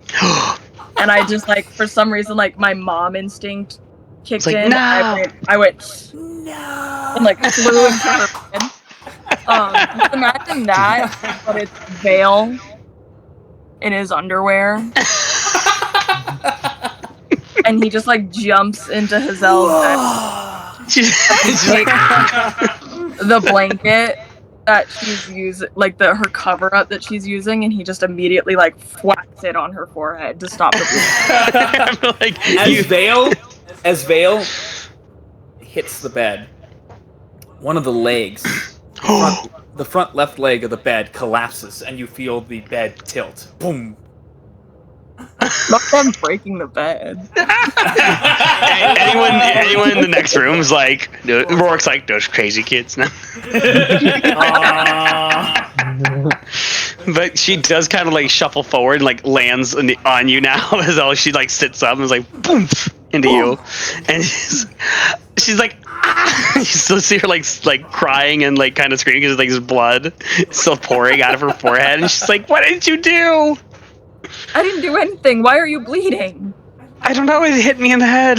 and I just like for some reason like my mom instinct kicked like, in. no! I went No. and like flew into her bed. Just imagine that, but it's Vale in his underwear, and he just like jumps into Hazel's bed, She's like, the blanket that she's using, like her cover up that she's using, and he just immediately like whacks it on her forehead to stop the bleeding. like, As Vale hits the bed, one of the legs, the front left leg of the bed collapses, and you feel the bed tilt. Boom. Not them breaking the bed. anyone in the next room is like, Rourke's like, those crazy kids now. But she does kind of like shuffle forward and like lands on you now as though she like sits up and is like, boom, into you. And she's like, ah! You still see her like crying and like kind of screaming because like there's blood still pouring out of her forehead. And she's like, what did you do? I didn't do anything. Why are you bleeding? I don't know. It hit me in the head.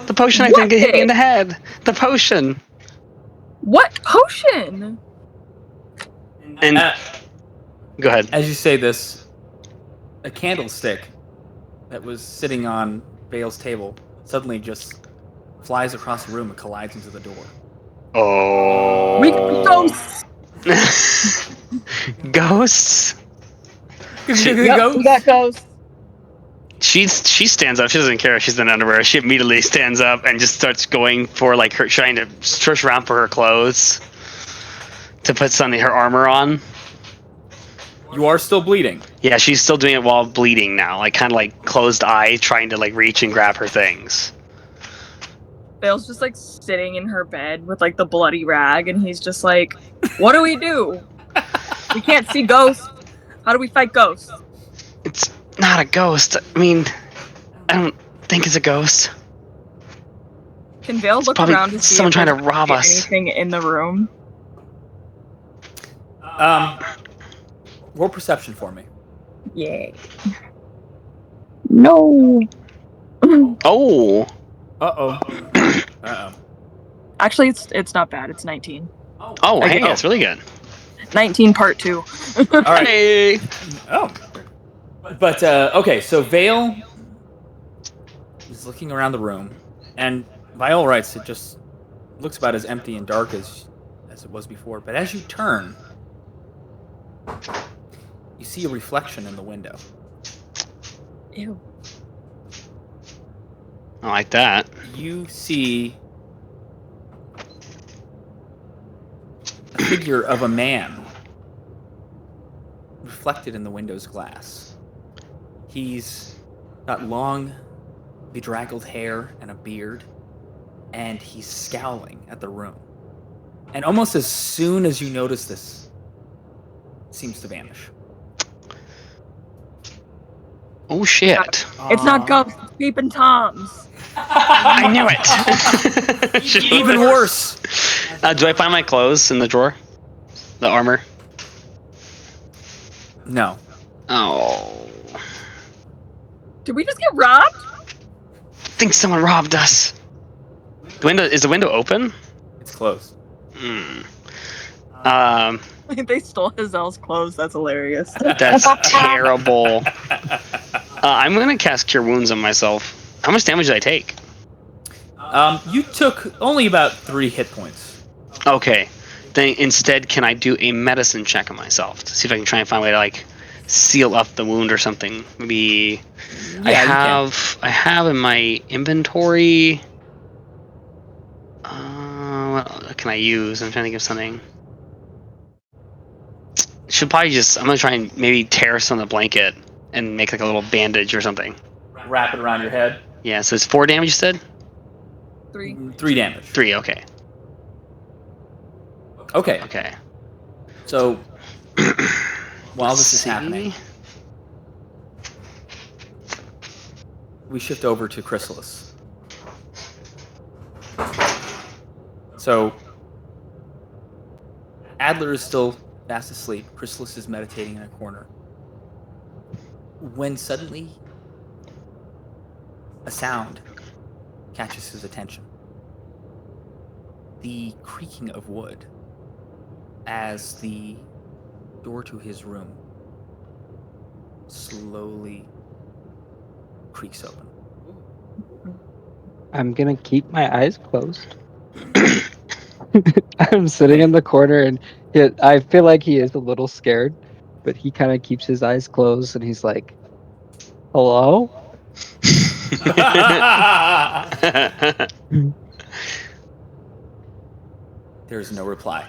The potion, I think, it hit me in the head. The potion. What potion? And go ahead. As you say this, a candlestick that was sitting on Vale's table suddenly just flies across the room and collides into the door. Oh. We ghosts. Ghosts. Yep, we got ghosts. She stands up. She doesn't care if she's in underwear. She immediately stands up and just starts going for like her, trying to search around for her clothes to put her armor on. You are still bleeding. Yeah, she's still doing it while bleeding now, like kind of like closed eye, trying to like reach and grab her things. Vale's just like sitting in her bed with like the bloody rag, and he's just like, "What do we do? We can't see ghosts. How do we fight ghosts?" It's not a ghost. I mean, I don't think it's a ghost. Can Vale look probably around to see someone if trying to there's rob us. anything in the room? Roll perception for me. Yay. No. Oh. Uh-oh. Actually, it's not bad. It's 19. Oh, hey, Okay. that's really good. 19 part 2. All right. Hey. Oh. But, okay, so Vale is looking around the room, and by all rights, it just looks about as empty and dark as it was before. But as you turn, you see a reflection in the window. Ew. I like that. You see a figure of a man reflected in the window's glass. He's got long, bedraggled hair and a beard, and he's scowling at the room. And almost as soon as you notice this, it seems to vanish. Oh shit! It's not ghosts, it's peeping toms. I knew it. Even worse. Do I find my clothes in the drawer? The armor? No. Oh. Did we just get robbed? I think someone robbed us. Is the window open? It's closed. They stole Hazel's clothes. That's hilarious. That's terrible. I'm gonna cast Cure Wounds on myself. How much damage did I take? You took only about 3 hit points. Okay. Then instead, can I do a medicine check on myself to see if I can try and find a way to like seal up the wound or something? Maybe Yeah, I have in my inventory. What can I use? I'm trying to think of something. Should probably I'm gonna try and maybe tear some of the blanket and make like a little bandage or something. Wrap it around your head. Yeah, so it's 4 damage you said? 3. 3 damage. 3, okay. Okay. Okay. So, while this is See? happening, we shift over to Chrysalis. So, Adler is still fast asleep. Chrysalis is meditating in a corner. When suddenly, a sound catches his attention. The creaking of wood as the door to his room slowly creaks open. I'm gonna keep my eyes closed. I'm sitting in the corner, and I feel like he is a little scared, but he kind of keeps his eyes closed, and he's like, "Hello." There's no reply.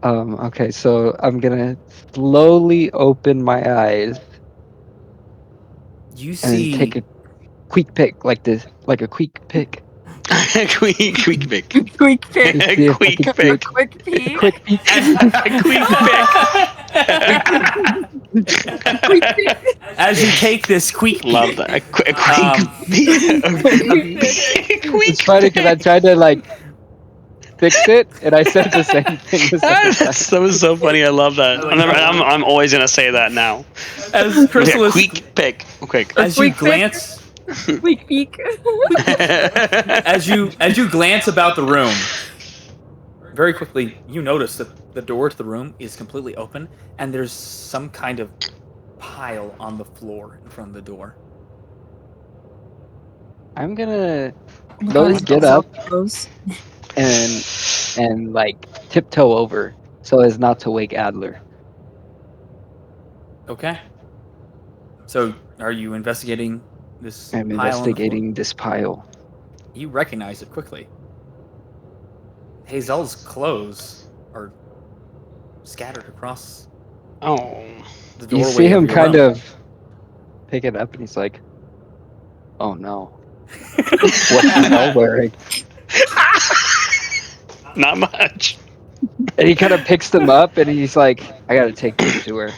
Okay, so I'm gonna slowly open my eyes You and then see take a quick pick, like a quick pick. Quick pick. Quick pick. To see if I Quick can pick. A quick peek. Quick peek. Quick pick. Quick peek. as you take this quick Love peek, that. A quick It's funny because I tried to like fix it, and I said the same thing the second time. That was so funny. I love that. I'm always gonna say that now. as Chrysalis, Quick pick. Quick. as you Quick pick. glance, Quick peek. as you glance about the room, very quickly you notice that the door to the room is completely open, and there's some kind of pile on the floor in front of the door. I'm gonna Oh slowly God, get so up close. and like tiptoe over so as not to wake Adler. Okay. So, are you investigating this I'm pile on the floor? investigating this pile. You recognize it quickly. Hazel's clothes are scattered across Oh. the doorway. You see him of your kind room. of pick it up, and he's like, "Oh no, what's Hazel wearing?" Not much. And he kind of picks them up, and he's like, "I gotta take this to her."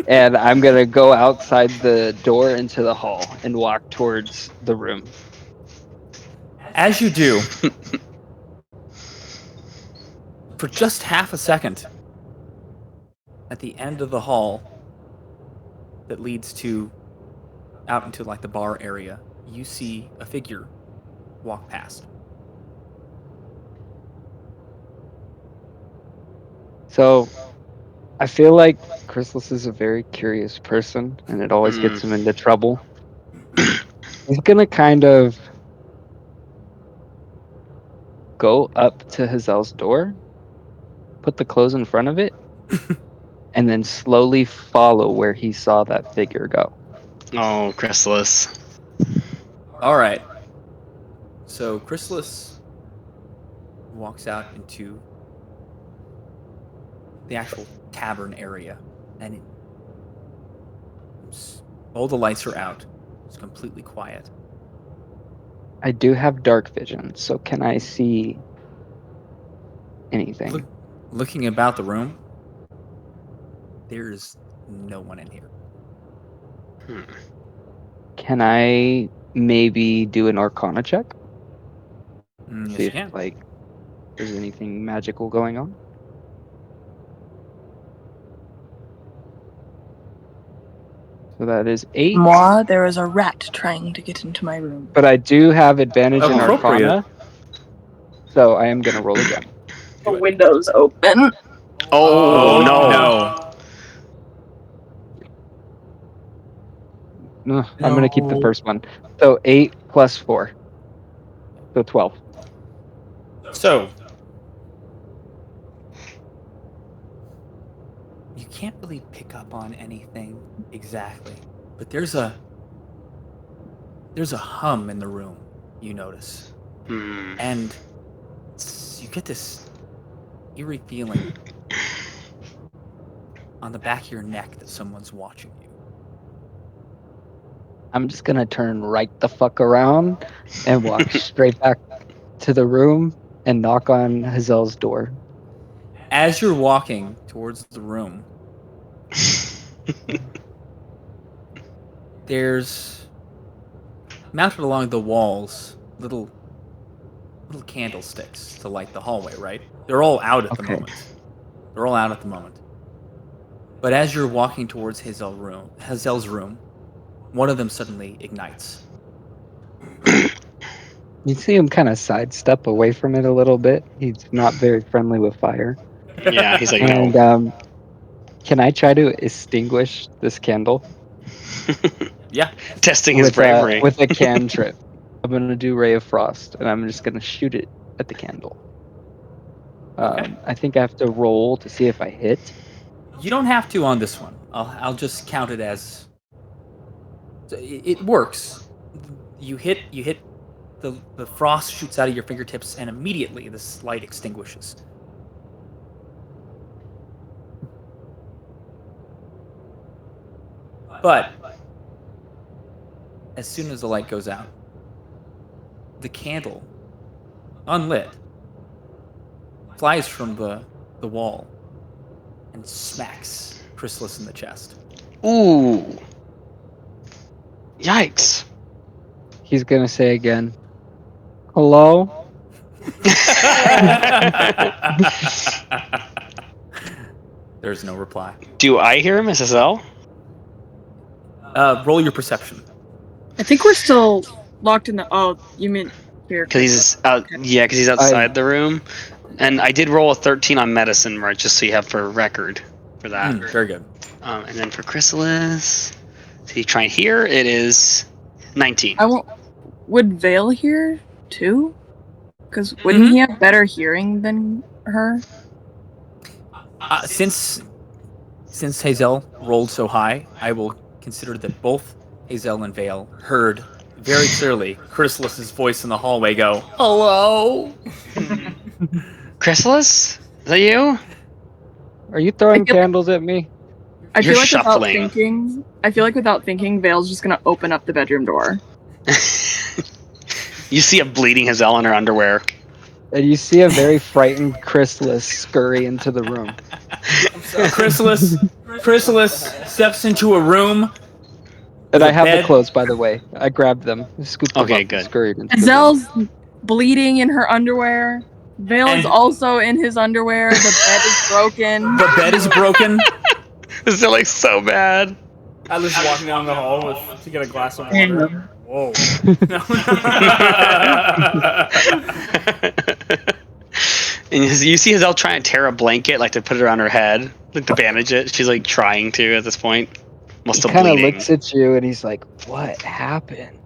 And I'm gonna go outside the door into the hall and walk towards the room. As you do, for just half a second, at the end of the hall that leads to out into like the bar area, you see a figure walk past. So I feel like Chrysalis is a very curious person, and it always gets him into trouble. He's gonna kind of go up to Hazel's door, put the clothes in front of it, and then slowly follow where he saw that figure go. Oh, Chrysalis. All right. So Chrysalis walks out into the actual tavern area, and all the lights are out. It's completely quiet. I do have dark vision, so can I see anything? Looking about the room, there's no one in here. Can I maybe do an Arcana check? Yes, See you if can. like there's anything magical going on. So that is 8. Moi, there is a rat trying to get into my room. But I do have advantage in Appropriate. Arcana. So I am gonna roll again. The window's open. Oh, no. No, I'm gonna keep the first one. So 8 plus 4. So 12. So you can't really pick up on anything exactly, but there's a hum in the room, you notice. And you get this eerie feeling on the back of your neck that someone's watching you. I'm just gonna turn right the fuck around and walk straight back to the room and knock on Hazel's door. As you're walking towards the room, there's mounted along the walls little candlesticks to light the hallway, right? They're all out at the Okay. moment. They're all out at the moment. But as you're walking towards Hazel's room, one of them suddenly ignites. You see him kind of sidestep away from it a little bit. He's not very friendly with fire. Yeah, he's like, And no. can I try to extinguish this candle Yeah. Testing his bravery. with a cantrip? I'm gonna do Ray of Frost, and I'm just gonna shoot it at the candle. Okay. I think I have to roll to see if I hit. You don't have to on this one. I'll just count it as. It works. You hit. The frost shoots out of your fingertips, and immediately this light extinguishes. But as soon as the light goes out, the candle, unlit, flies from the wall and smacks Chrysalis in the chest. Ooh. Yikes. He's gonna say again, "Hello." There's no reply. Do I hear him, SSL? Roll your perception. I think we're still locked in the. Oh, you mean here? Because he's out. Yeah, because he's outside the room. And I did roll a 13 on medicine, right? Just so you have for record for that. Very good. And then for Chrysalis, so you try and hear. It is 19. I won't. Would Vale hear too? Because wouldn't he have better hearing than her? Since Hazel rolled so high, I will consider that both Hazel and Vale heard very clearly Chrysalis's voice in the hallway go, "Hello." Chrysalis, is that you? Are you throwing I feel like- candles at me? I You're feel like shuffling. without thinking, Vale's just gonna open up the bedroom door. You see a bleeding Hazel in her underwear. And you see a very frightened Chrysalis scurry into the room. Chrysalis steps into a room. And I have bed. the clothes, by the way. I grabbed them, scooped them Okay, up, good. scurried into the room. Hazel's bleeding in her underwear. Vale is And- also in his underwear. The bed is broken. The bed is broken. This is like so bad. I was walking down the hall to get a glass of water. Whoa. And you see Hazel trying to tear a blanket, like to put it around her head, like to bandage it. She's like trying to at this point. Most He of kind of bleeding. looks at you and he's like, "What happened?"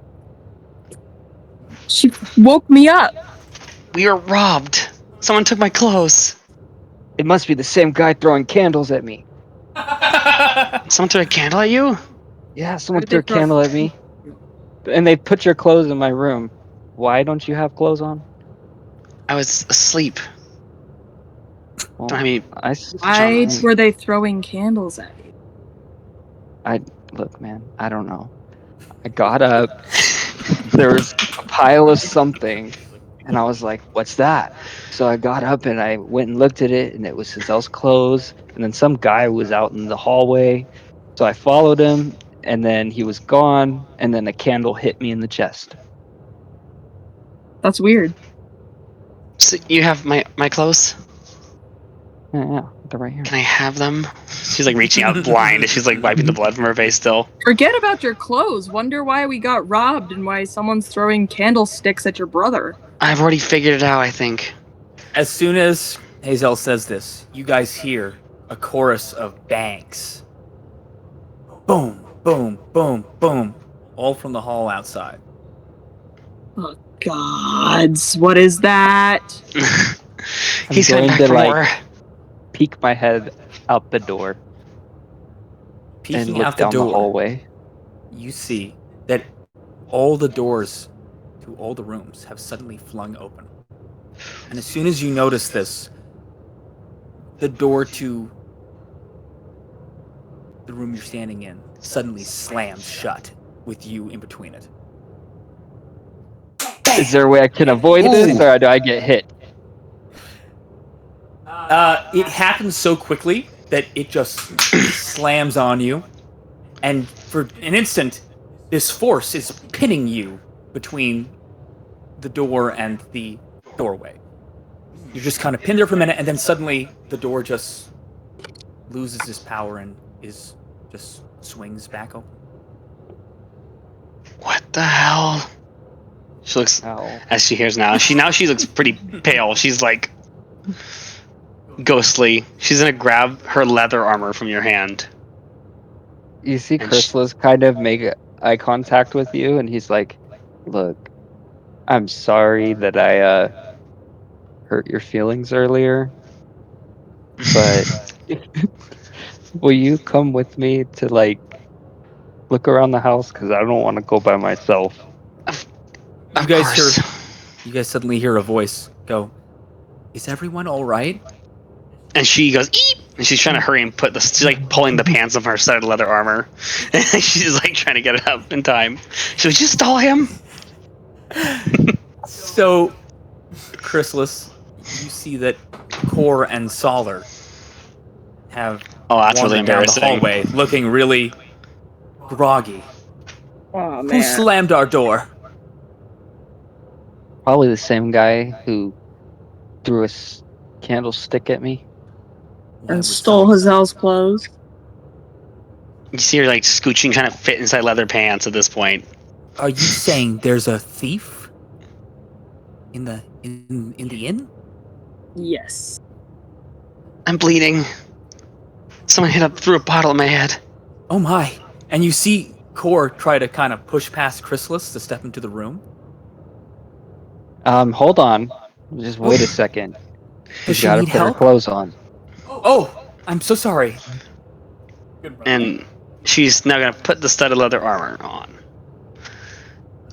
She woke me up. We were robbed. Someone took my clothes. It must be the same guy throwing candles at me. Someone threw a candle at you? Yeah, someone Where'd threw a they throw- candle at me. And they put your clothes in my room. Why don't you have clothes on? I was asleep. Well, I mean, Why were they throwing candles at you? Look, man, I don't know. I got up. There was a pile of something. And I was like, "What's that?" So I got up and I went and looked at it, and it was Hazel's clothes. And then some guy was out in the hallway. So I followed him, and then he was gone. And then a candle hit me in the chest. That's weird. so you have my clothes? Yeah, they're right here. Can I have them? She's like reaching out blind and she's like wiping the blood from her face still. Forget about your clothes. Wonder why we got robbed and why someone's throwing candlesticks at your brother. I've already figured it out, I think. As soon as Hazel says this, you guys hear a chorus of bangs. Boom, boom, boom, boom, all from the hall outside. Oh, gods. What is that? He's coming going back to, for like, more. Peek my head out the door and Peeking look out the down the door, hallway. you see that all the doors to all the rooms have suddenly flung open. And as soon as you notice this, the door to the room you're standing in suddenly slams shut with you in between it. Is there a way I can avoid this, or do I get hit? It happens so quickly that it just slams on you, and for an instant, this force is pinning you between the door and the doorway. You're just kind of pinned there for a minute, and then suddenly the door just loses its power and just swings back open. What the hell? She looks Ow. as she hears now. She looks pretty pale. She's like ghostly. She's gonna grab her leather armor from your hand. You see And Chrysalis kind of make eye contact with you, and he's like, "Look, I'm sorry that I hurt your feelings earlier, but will you come with me to like look around the house? Because I don't want to go by myself." Of You guys course. You guys suddenly hear a voice go, "Is everyone all right?" And she goes, eep! And she's trying to hurry and put she's like pulling the pants of her studded leather armor. And she's like trying to get it up in time. She goes, you stole him? So, Chrysalis, you see that Core and Solar have Oh, that's really wandered down the embarrassing. hallway, looking really groggy. Oh Who man. slammed our door? Probably the same guy who threw a candlestick at me. Why And would stole someone- Hazel's clothes. You see her like scooching, trying to fit inside leather pants at this point. Are you saying there's a thief in the inn? Yes. I'm bleeding. Someone threw a bottle at my head. Oh my! And you see Core try to kind of push past Chrysalis to step into the room. Hold on. Just wait a second. Does She's she got to need put her help? clothes on. Oh, I'm so sorry. Good brother. And she's now gonna put the studded leather armor on.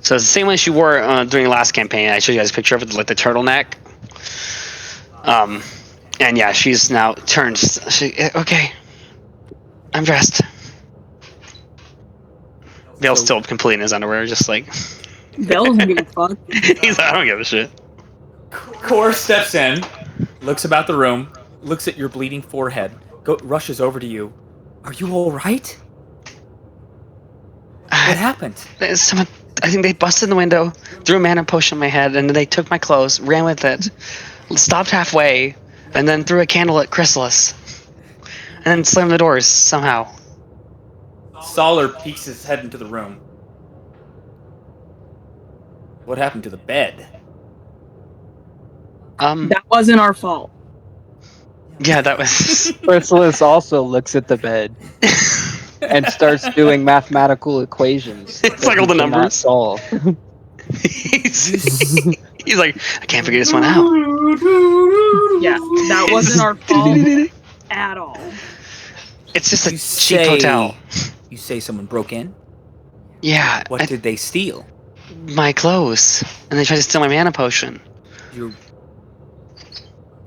So it's the same one she wore during the last campaign. I showed you guys a picture of it, like the turtleneck. And yeah, she's now turned. Okay, I'm dressed. Vale's still completely in his underwear, just like Bell doesn't give a fuck. he's like, I don't give a shit. Core steps in, looks about the room, looks at your bleeding forehead, rushes over to you. Are you all right? What happened? Someone, I think they busted in the window, threw a mana potion on my head, and then they took my clothes, ran with it, stopped halfway, and then threw a candle at Chrysalis, and then slammed the doors somehow. Solar peeks his head into the room. What happened to the bed? That wasn't our fault. Yeah, that was. Chrysalis also looks at the bed and starts doing mathematical equations. It's that like all he the cannot numbers. solve. he's like, I can't figure this one out. Yeah, that wasn't our fault at all. It's just a You cheap say- hotel. You say someone broke in? Yeah, What did they steal? my clothes, and they tried to steal my mana potion.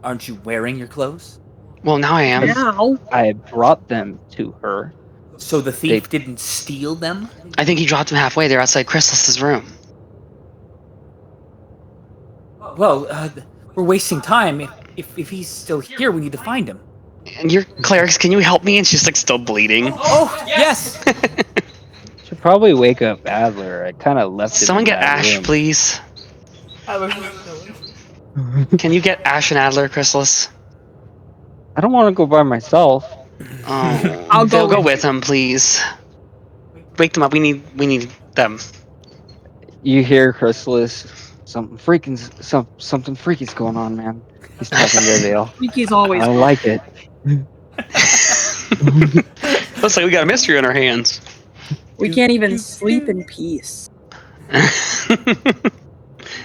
Aren't you wearing your clothes? Well, now I am. Now, I brought them to her. So the thief didn't steal them? I think he dropped them halfway. They're outside Chrysalis's room. Well, we're wasting time. If he's still here, we need to find him. And your clerics, can you help me? And she's like still bleeding. Oh, yes! Should probably wake up Adler. I kind of left him Someone in get that Ash, room. please. Can you get Ash and Adler, Chrysalis? I don't want to go by myself. Oh, I'll go go with with them, please. Wake them up. We need them. You hear Chrysalis. Something freaky's going on, man. He's talking to Vale. Mickey's always. I don't like it. Looks like we got a mystery on our hands. We can't even sleep in peace.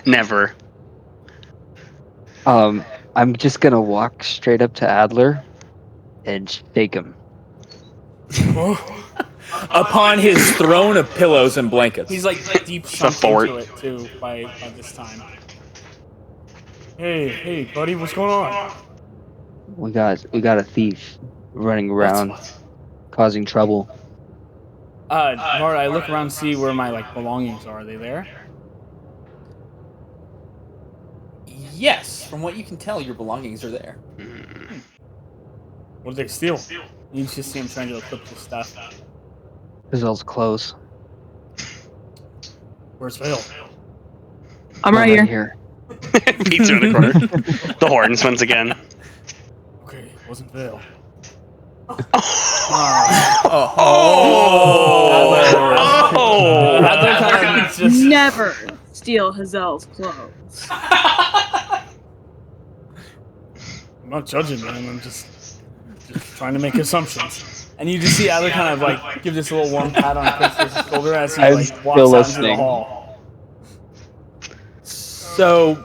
Never. I'm just gonna walk straight up to Adler and shake him. Upon his throne of pillows and blankets. He's like deep sunk fort. into it too by this time. Hey, buddy, what's going on? We got a thief running around causing trouble. Marta, I look around to see where my belongings are. Are they there? Yes, from what you can tell, your belongings are there. What did they steal? You just see him trying to equip the stuff. Hazel's clothes. Where's Vale? I'm right here. Pete's in the corner. The horns once again. Okay, it wasn't Vale. Oh! Adler kind of just never steal Hazel's clothes. I'm not judging, man. I'm just trying to make assumptions. And you just see Adler kind of like give this a little warm pat on Krief's shoulder as he I'm like still walks out into the listening. hall. So,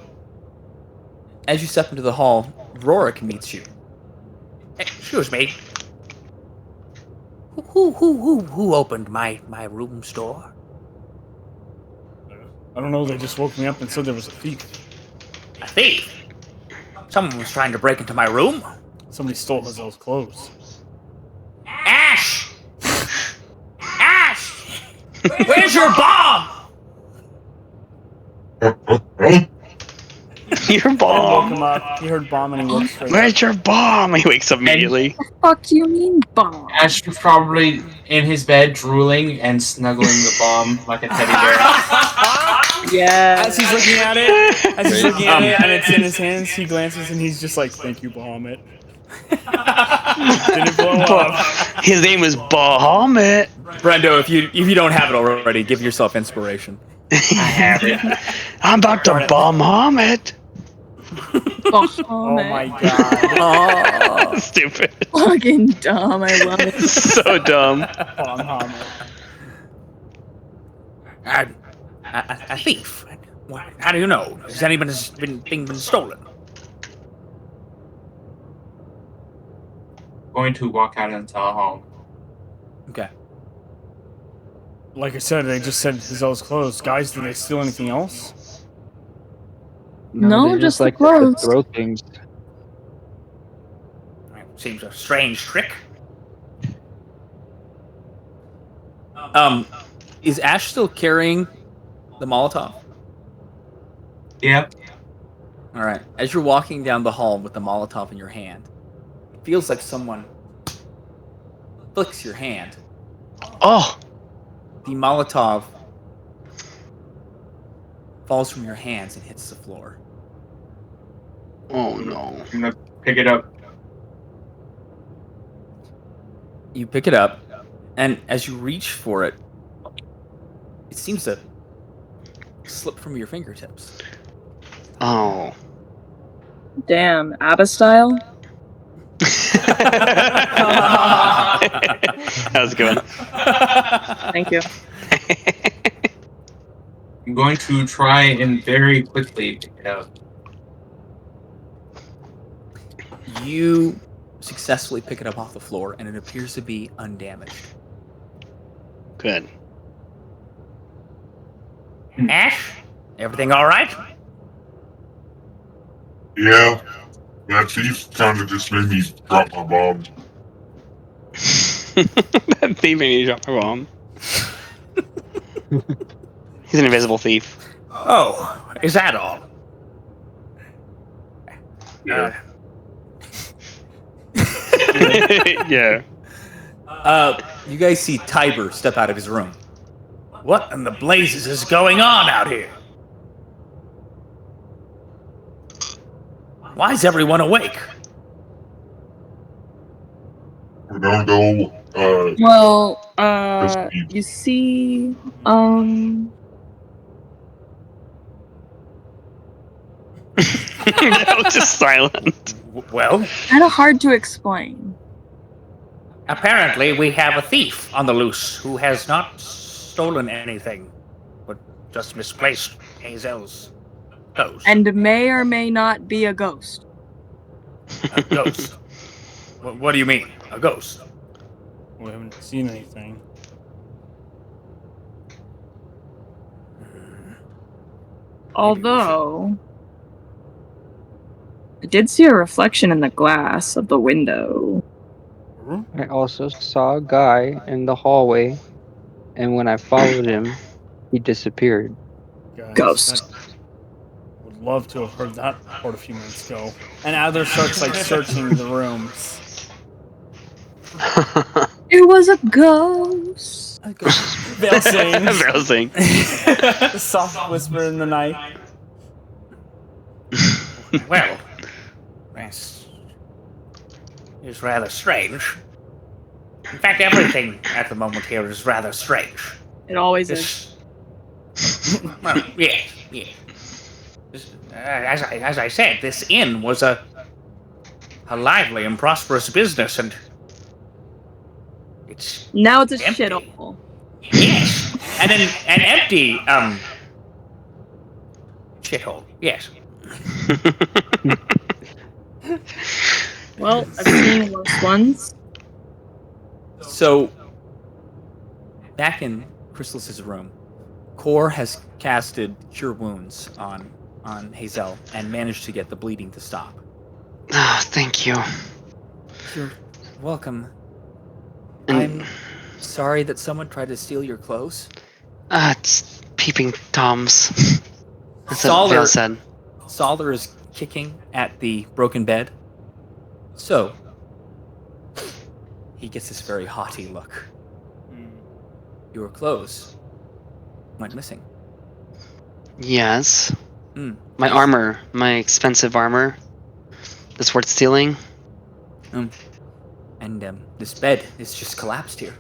as you step into the hall, Rorik meets you. Excuse me. Who opened my room's door? I don't know. They just woke me up and said there was a thief. A thief? Someone was trying to break into my room? Somebody stole Hazel's clothes. Ash! Ash! Where's your bomb? Your Woke bomb. him up. He heard bomb and he woke straight up. Where's your bomb? He wakes up immediately. Fuck do you mean bomb? Ash was probably in his bed drooling and snuggling the bomb like a teddy bear. Yeah. As he's looking at it, and it's in his hands, he glances and he's just like, "Thank you, Bahamut." Didn't blow up. His name was Bahamut. Brendo, if you don't have it already, give yourself inspiration. I have it. I'm about to Bahamut. Oh my god. Stupid. Fucking dumb. I love it. So dumb. Bahamut. A thief? How do you know? Has anybody's been stolen? Going to walk out into the hall. Okay. Like I said, they just said Hazel's clothes. Guys, did they steal anything else? No, they just the like to clothes. throw things. Seems a strange trick. Is Ash still carrying the Molotov? Yep. All right. As you're walking down the hall with the Molotov in your hand, it feels like someone flicks your hand. Oh. The Molotov falls from your hands and hits the floor. Oh no. I'm gonna pick it up. You pick it up, and as you reach for it, it seems to slip from your fingertips. Oh. Damn, ABBA style? That was a good one. Thank you. I'm going to try and very quickly pick it up. You successfully pick it up off the floor, and it appears to be undamaged. Good. Ash? Everything all right? Yeah, that thief kind of just made me drop my bomb. That thief made you drop a bomb. He's an invisible thief. Oh, is that all? Yeah. Yeah. You guys see Tiber step out of his room. What in the blazes is going on out here? Why is everyone awake? We're gonna go, Well, Proceed. you see, That was just silent. Well, kind of hard to explain. apparently we have a thief on the loose who has not stolen anything, but just misplaced Hazel's clothes. And may or may not be a ghost. A ghost. What do you mean? A ghost? We haven't seen anything. Although, I did see a reflection in the glass of the window. I also saw a guy in the hallway, and when I followed him, he disappeared. Guys, Ghost. Would love to have heard that part a few minutes ago. And Adler starts like searching the rooms. It was a ghost. Veil sings. Embarrassing. The soft whisper in the night. Well, this is rather strange. In fact, everything at the moment here is rather strange. It always is. This Well, yes, yes. As I said, this inn was a lively and prosperous business, and it's Now it's a empty. shithole. Yes, and an empty shithole. Yes. Well, I've seen worse ones. So, back in Chrysalis's room, Core has casted Cure Wounds on Hazel and managed to get the bleeding to stop. Oh, thank you. You're welcome. And, I'm sorry that someone tried to steal your clothes. it's peeping Toms. That's what Vale said. Solar is kicking at the broken bed. So, he gets this very haughty look. Your clothes went missing. Yes. My armor, my expensive armor, that's worth stealing. And this bed is just collapsed here.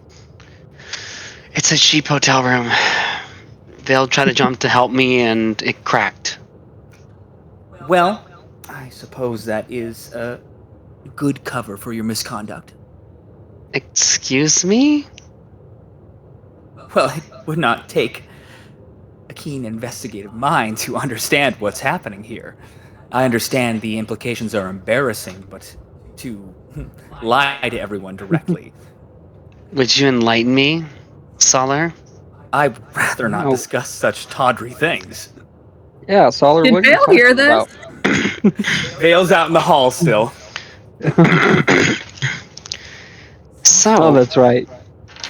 It's a cheap hotel room. Vale tried to jump to help me, and it cracked. Well, I suppose that is a good cover for your misconduct. Excuse me? Well, it would not take a keen investigative mind to understand what's happening here. I understand the implications are embarrassing, but to lie to everyone directly. Would you enlighten me, Solar? I'd rather not No. discuss such tawdry things. Yeah, Solar. Did Vale hear this? Vale's out in the hall still. So, Oh, that's right.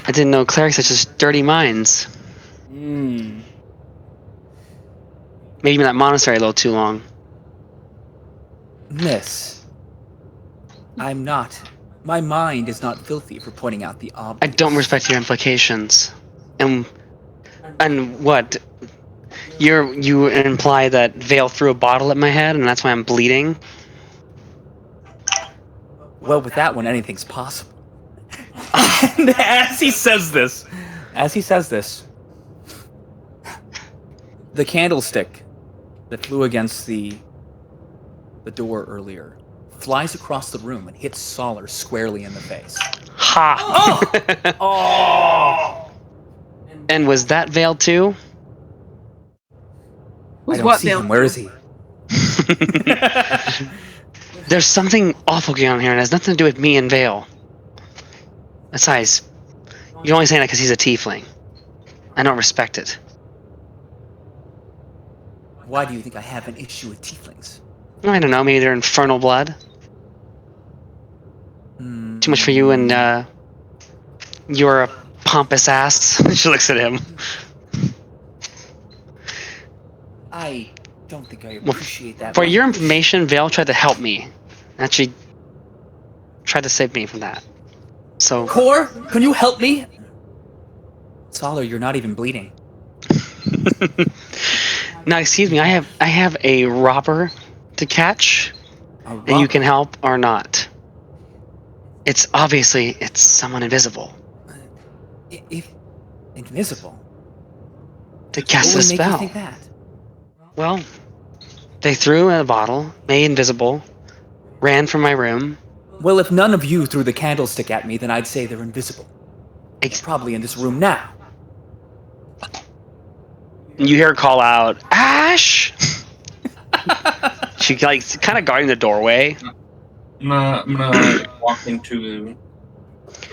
I didn't know clerics had such dirty minds. Hmm. Maybe in that monastery a little too long. Miss, I'm not. My mind is not filthy for pointing out the I obvious. don't respect your implications. And what? You imply that Vale threw a bottle at my head, and that's why I'm bleeding? Well, with that one, anything's possible. And as he says this, the candlestick that flew against the door earlier flies across the room and hits Solar squarely in the face. Ha! Oh! And was that Vale too? I don't what see Vale him. Where is he? There's something awful going on here, and it has nothing to do with me and Vale. Besides, you're only saying that because he's a tiefling. I don't respect it. Why do you think I have an issue with tieflings? I don't know, maybe they're infernal blood. Too much for you and, you're a pompous ass. She looks at him. I don't think I appreciate that. For your information, Vale tried to help me. Actually, tried to save me from that. So... Core, can you help me? Solar, you're not even bleeding. Now, excuse me, I have a robber to catch, and you can help or not. It's obviously someone invisible. If invisible? To cast a What would make you spell. think that? Well, they threw a bottle, made invisible, ran from my room. Well, if none of you threw the candlestick at me, then I'd say they're invisible. It's probably in this room now. You hear her call out, Ash! She kind of guarding the doorway. I'm gonna walk into.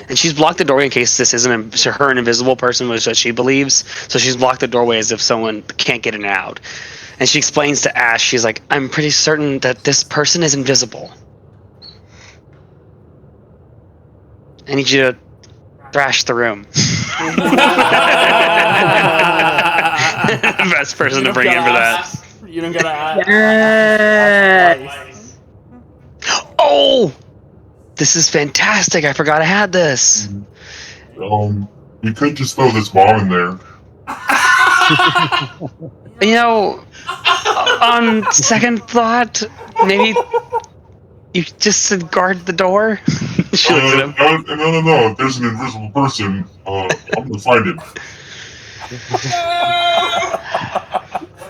And she's blocked the doorway in case this isn't her an invisible person, which she believes. So she's blocked the doorway as if someone can't get in and out. And she explains to Ash, she's like, I'm pretty certain that this person is invisible. I need you to thrash the room. Best person to bring in for that. You don't gotta ask. Yes. Oh! This is fantastic. I forgot I had this. We could just throw this bomb in there. You know, on second thought, maybe you just said guard the door. She looks at him. No. If there's an invisible person, I'm gonna find him.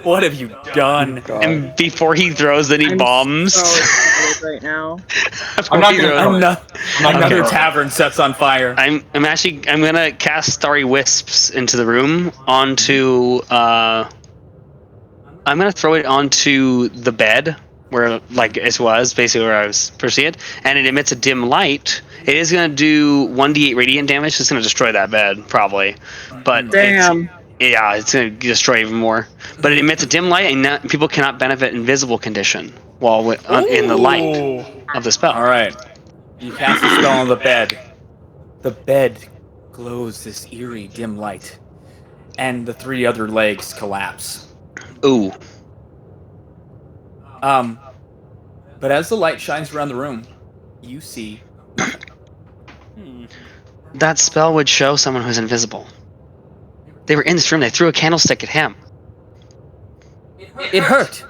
What have you done? And before he throws any I'm bombs, so excited right now. before he throws- Another tavern sets on fire. I'm gonna cast Starry Wisps into the room onto I'm gonna throw it onto the bed where like it was basically where I was perceiving it, and it emits a dim light. It is gonna do 1d8 radiant damage. It's gonna destroy that bed probably, but Damn. it's gonna destroy even more. But it emits a dim light, and people cannot benefit invisible condition while in the light of the spell. All right. You cast a spell on the bed. The bed glows this eerie dim light, and the 3 other legs collapse. Ooh. But as the light shines around the room, you see That spell would show someone who's invisible. They were in this room. They threw a candlestick at him. it hurt.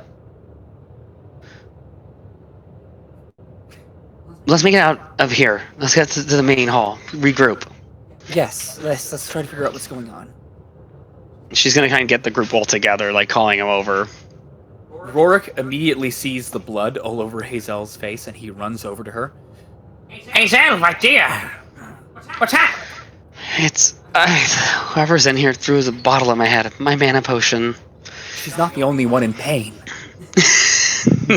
Let's make it out of here. Let's get to the main hall. Regroup. Yes, let's try to figure out what's going on. She's gonna kind of get the group all together, like calling him over. Rorik immediately sees the blood all over Hazel's face, and he runs over to her. Hazel, my dear. What's happened? It's whoever's in here threw the bottle at my head. My mana potion. She's not the only one in pain.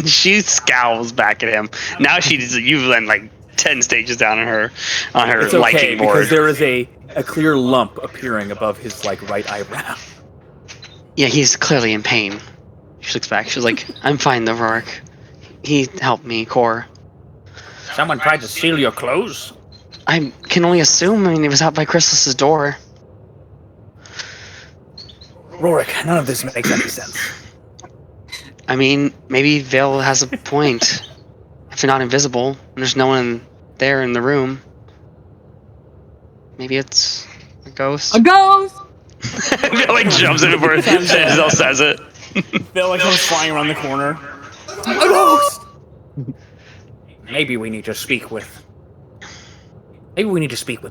She scowls back at him. Now you've been like 10 stages down on her It's okay, liking board. because there is a clear lump appearing above his right eyebrow. Yeah, he's clearly in pain. She looks back. She's like, I'm fine though, Rorik. He helped me, Core. Someone tried to steal your clothes? I can only assume. I mean, it was out by Chrysalis's door. Rorik, none of this makes any sense. I mean, maybe Vale has a point. If you're not invisible, and there's no one there in the room, maybe it's a ghost. A ghost! Vale like jumps in before Giselle says it. Phil like comes flying around the corner. A ghost! Maybe we need to speak with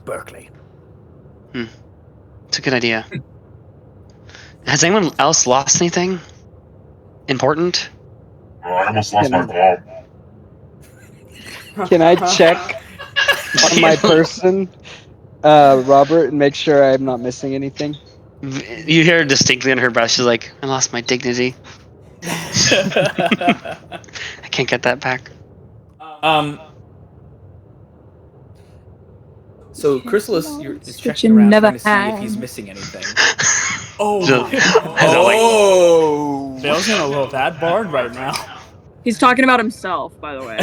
Berkeley. It's a good idea. Has anyone else lost anything important? I almost lost my bomb. Can I check on my person, Robert, and make sure I'm not missing anything? You hear distinctly in her breath, she's like, I lost my dignity. I can't get that back. So Chrysalis is Which checking you around never trying to see if had. he's missing anything. Oh, Oh! Vale's gonna love that bard right now. He's talking about himself, by the way.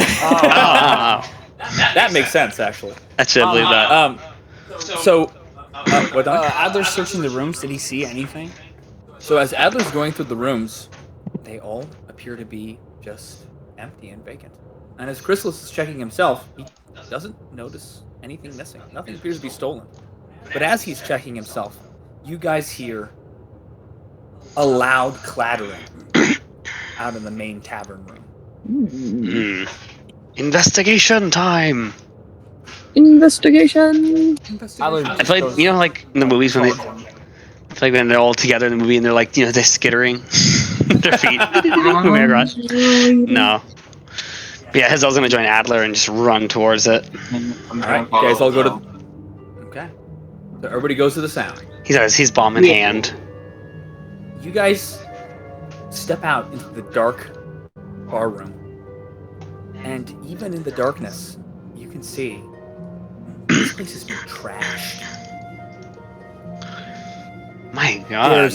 That makes sense, actually. Actually, I believe that. What, Don? Adler's searching the rooms. Did he see anything? So as Adler's going through the rooms, they all appear to be just empty and vacant. And as Chrysalis is checking himself, he doesn't notice anything missing. Nothing appears to be stolen. But as he's checking himself, you guys hear a loud clattering out in the main tavern room. Investigation time! Investigation. Adler I feel like, you know, like in the movies when when they're all together in the movie and they're like, you know, they're skittering their feet moving across. No. But yeah, Hazel's gonna join Adler and just run towards it. Alright, you guys all go to... Okay. So everybody goes to the sound. He's got his bomb in hand. You guys step out into the dark bar room. And even in the darkness, you can see this place has been trashed. My God.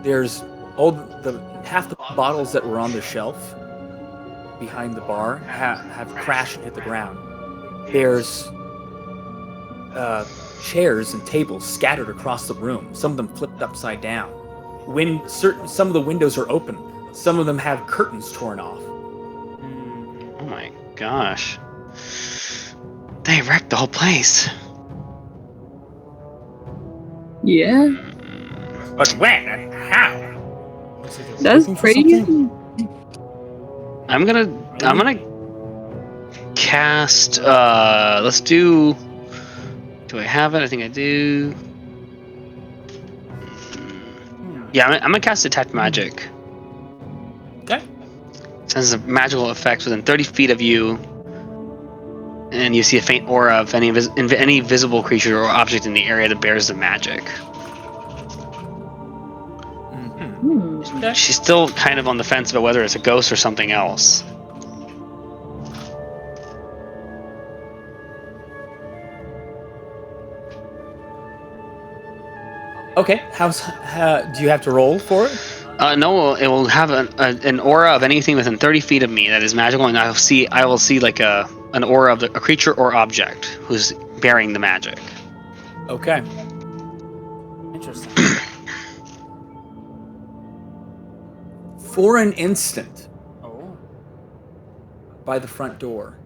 There's all half the bottles that were on the shelf behind the bar have crashed and hit the ground. There's chairs and tables scattered across the room. Some of them flipped upside down. Some of the windows are open. Some of them have curtains torn off. Oh my gosh. They wrecked the whole place. Yeah. But when and how? That's Looking for crazy. something? I'm gonna cast let's do I have it? I think I do. Yeah, I'm gonna cast Detect Magic Okay. Senses a magical effect within 30 feet of you, and you see a faint aura of any visible creature or object in the area that bears the magic. Okay. She's still kind of on the fence about whether it's a ghost or something else. Okay. Do you have to roll for it? No, it will have an aura of anything within 30 feet of me that is magical, and I will see like an aura of a creature or object who's bearing the magic. Okay. Interesting. For an instant, Oh. by the front door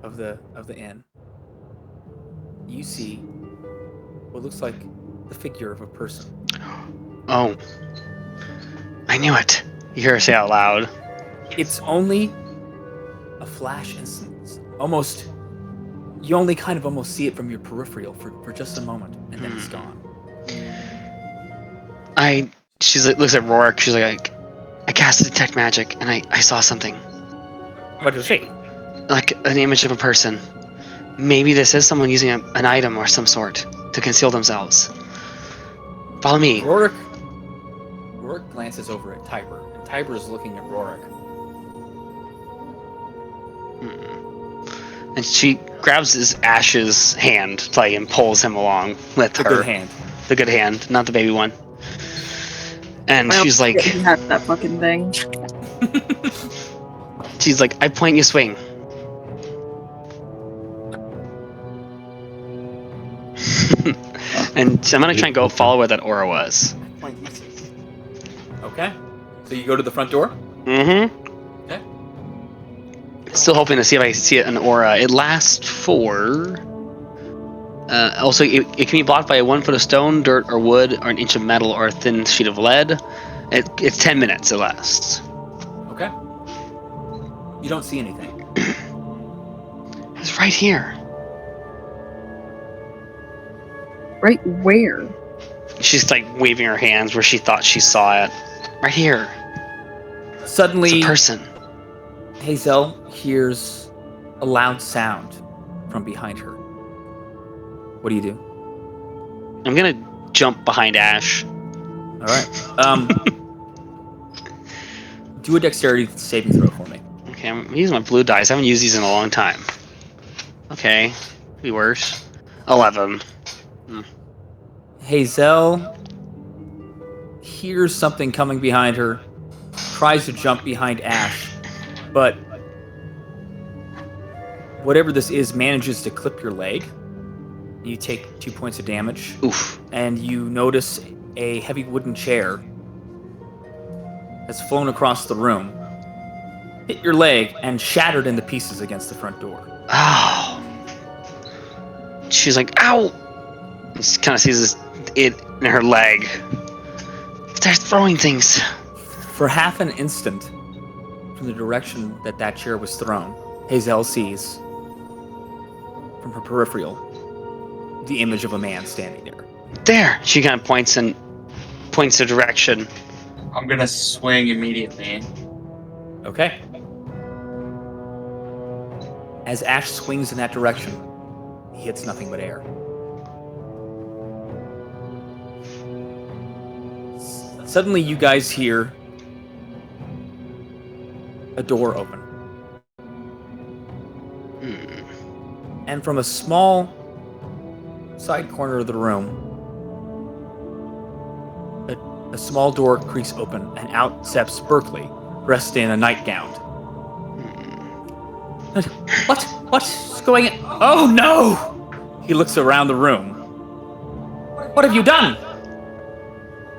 of the inn, you see what looks like the figure of a person. Oh, I knew it. You hear her say out loud. It's only a flash instance. Almost, you only kind of almost see it from your peripheral for just a moment, and then it's gone. She's like, looks at Rourke. She's like, I cast detect magic, and I saw something. What do you see? Like an image of a person. Maybe this is someone using an item or some sort to conceal themselves. Follow me. Rourke glances over at Tiber, and Tiber is looking at Rourke. And she grabs his Ash's hand like, and pulls him along with The her. good hand. The good hand, not the baby one. And I she's don't like, forget he has that fucking thing. she's like, I point, you swing. And so I'm gonna try and go follow where that aura was. Okay. So you go to the front door? Mm-hmm. Okay. Still hoping to see if I see an aura. It lasts for. Also, it can be blocked by a 1 foot of stone, dirt, or wood, or an inch of metal, or a thin sheet of lead. It's 10 minutes. It lasts. Okay. You don't see anything. It's right here. Right where? She's like waving her hands where she thought she saw it. Right here. Suddenly, It's a person. Hazel hears a loud sound from behind her. What do you do? I'm gonna jump behind Ash. All right. Do a dexterity saving throw for me. Okay, I'm using my blue dice. I haven't used these in a long time. Okay, could be worse. 11. Hazel hears something coming behind her, tries to jump behind Ash, but whatever this is manages to clip your leg. You take 2 points of damage. Oof. And you notice a heavy wooden chair has flown across the room, hit your leg, and shattered into pieces against the front door. Oh. She's like, ow! And she kind of sees it in her leg. They're throwing things. For half an instant, from the direction that chair was thrown, Hazel sees, from her peripheral, the image of a man standing there. There! She kind of points the direction. I'm gonna swing immediately. Okay. As Ash swings in that direction, he hits nothing but air. Suddenly, you guys hear a door open. And from a small side corner of the room, a small door creaks open, and out steps Berkeley, dressed in a nightgown. What's going on? Oh no! He looks around the room. What have you done?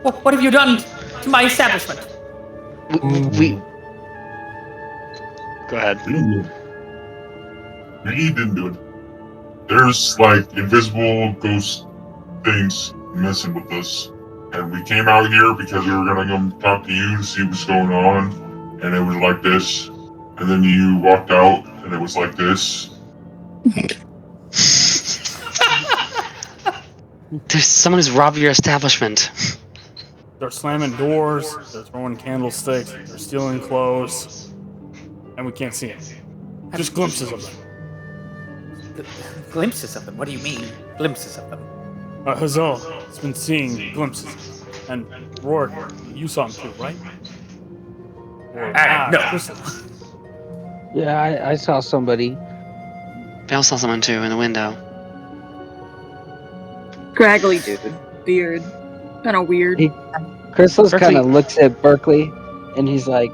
What have you done to my establishment? We... Go ahead. He didn't do it. There's like invisible ghost things messing with us. And we came out here because we were gonna come talk to you to see what's going on. And it was like this. And then you walked out and it was like this. There's someone who's robbed your establishment. They're slamming doors, they're throwing candlesticks, they're stealing clothes, and we can't see them. Just glimpses of them. Glimpses of them? What do you mean, glimpses of them? Hazel has been seeing glimpses. And Rourke, you saw him too, right? No. Yeah, I saw somebody. Belle saw someone too in the window. Scraggly dude. Beard. Kind of weird. Chrysalis kind of Berkeley- looks at Berkeley, and he's like,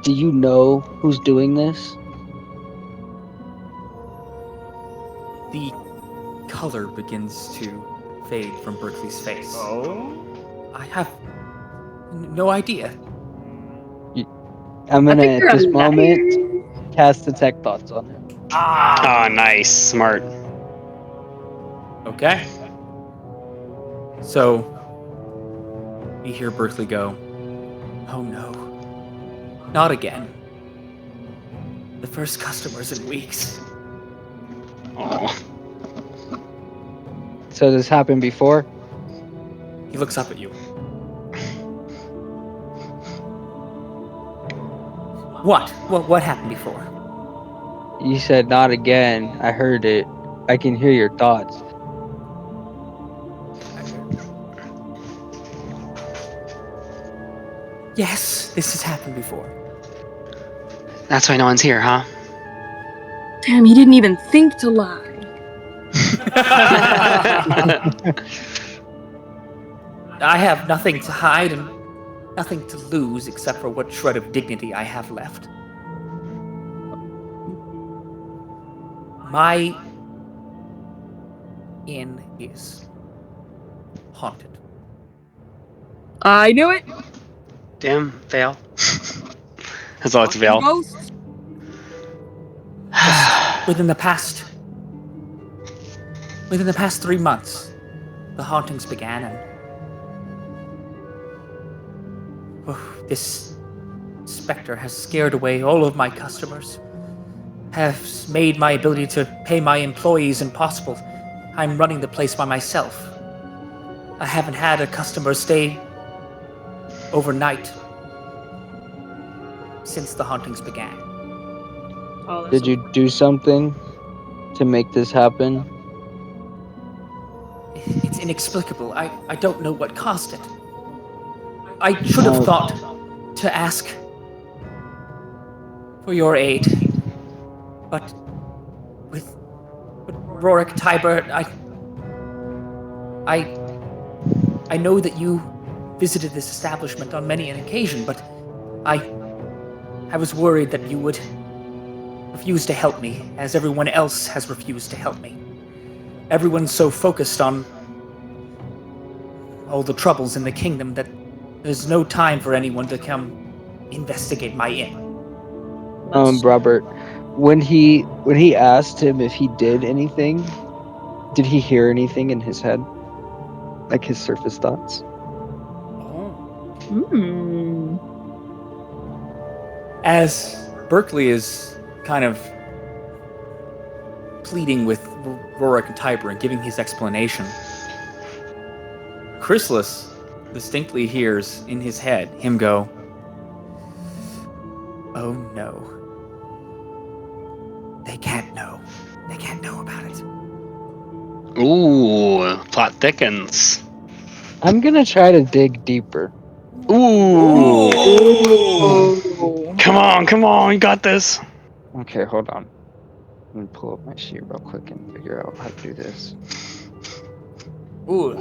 "Do you know who's doing this?" The color begins to fade from Berkeley's face. Oh? I have no idea. I'm I gonna, think you're at this a moment, liar. cast Detect Thoughts on him. Oh, nice. Smart. Okay. So, you hear Berkeley go, "Oh no, not again. The first customers in weeks." Oh. So this happened before? He looks up at you. What? What happened before? You said not again. I heard it. I can hear your thoughts. Yes, this has happened before. That's why no one's here, huh? Damn, he didn't even think to lie. I have nothing to hide and nothing to lose except for what shred of dignity I have left. My inn is haunted. I knew it. Damn, Vale. That's all it's Vale. Ghosts. Within the past 3 months, the hauntings began, and this specter has scared away all of my customers, has made my ability to pay my employees impossible. I'm running the place by myself. I haven't had a customer stay overnight since the hauntings began. Oh, Did you do something to make this happen? It's inexplicable. I don't know what caused it. I should have thought to ask for your aid. But with Rorik Tiber, I know that you visited this establishment on many an occasion, but I was worried that you would refuse to help me, as everyone else has refused to help me. Everyone's so focused on all the troubles in the kingdom that there's no time for anyone to come investigate my inn. Robert, when he asked him if he did anything, did he hear anything in his head? Like his surface thoughts? Hmm. As Berkeley is kind of pleading with Rorik and Tiber and giving his explanation, Chrysalis distinctly hears in his head him go, "Oh no. They can't know. They can't know about it." Ooh, plot thickens. I'm gonna try to dig deeper. Ooh. Oh. Come on, you got this. Okay, hold on. Let me pull up my sheet real quick and figure out how to do this. Ooh,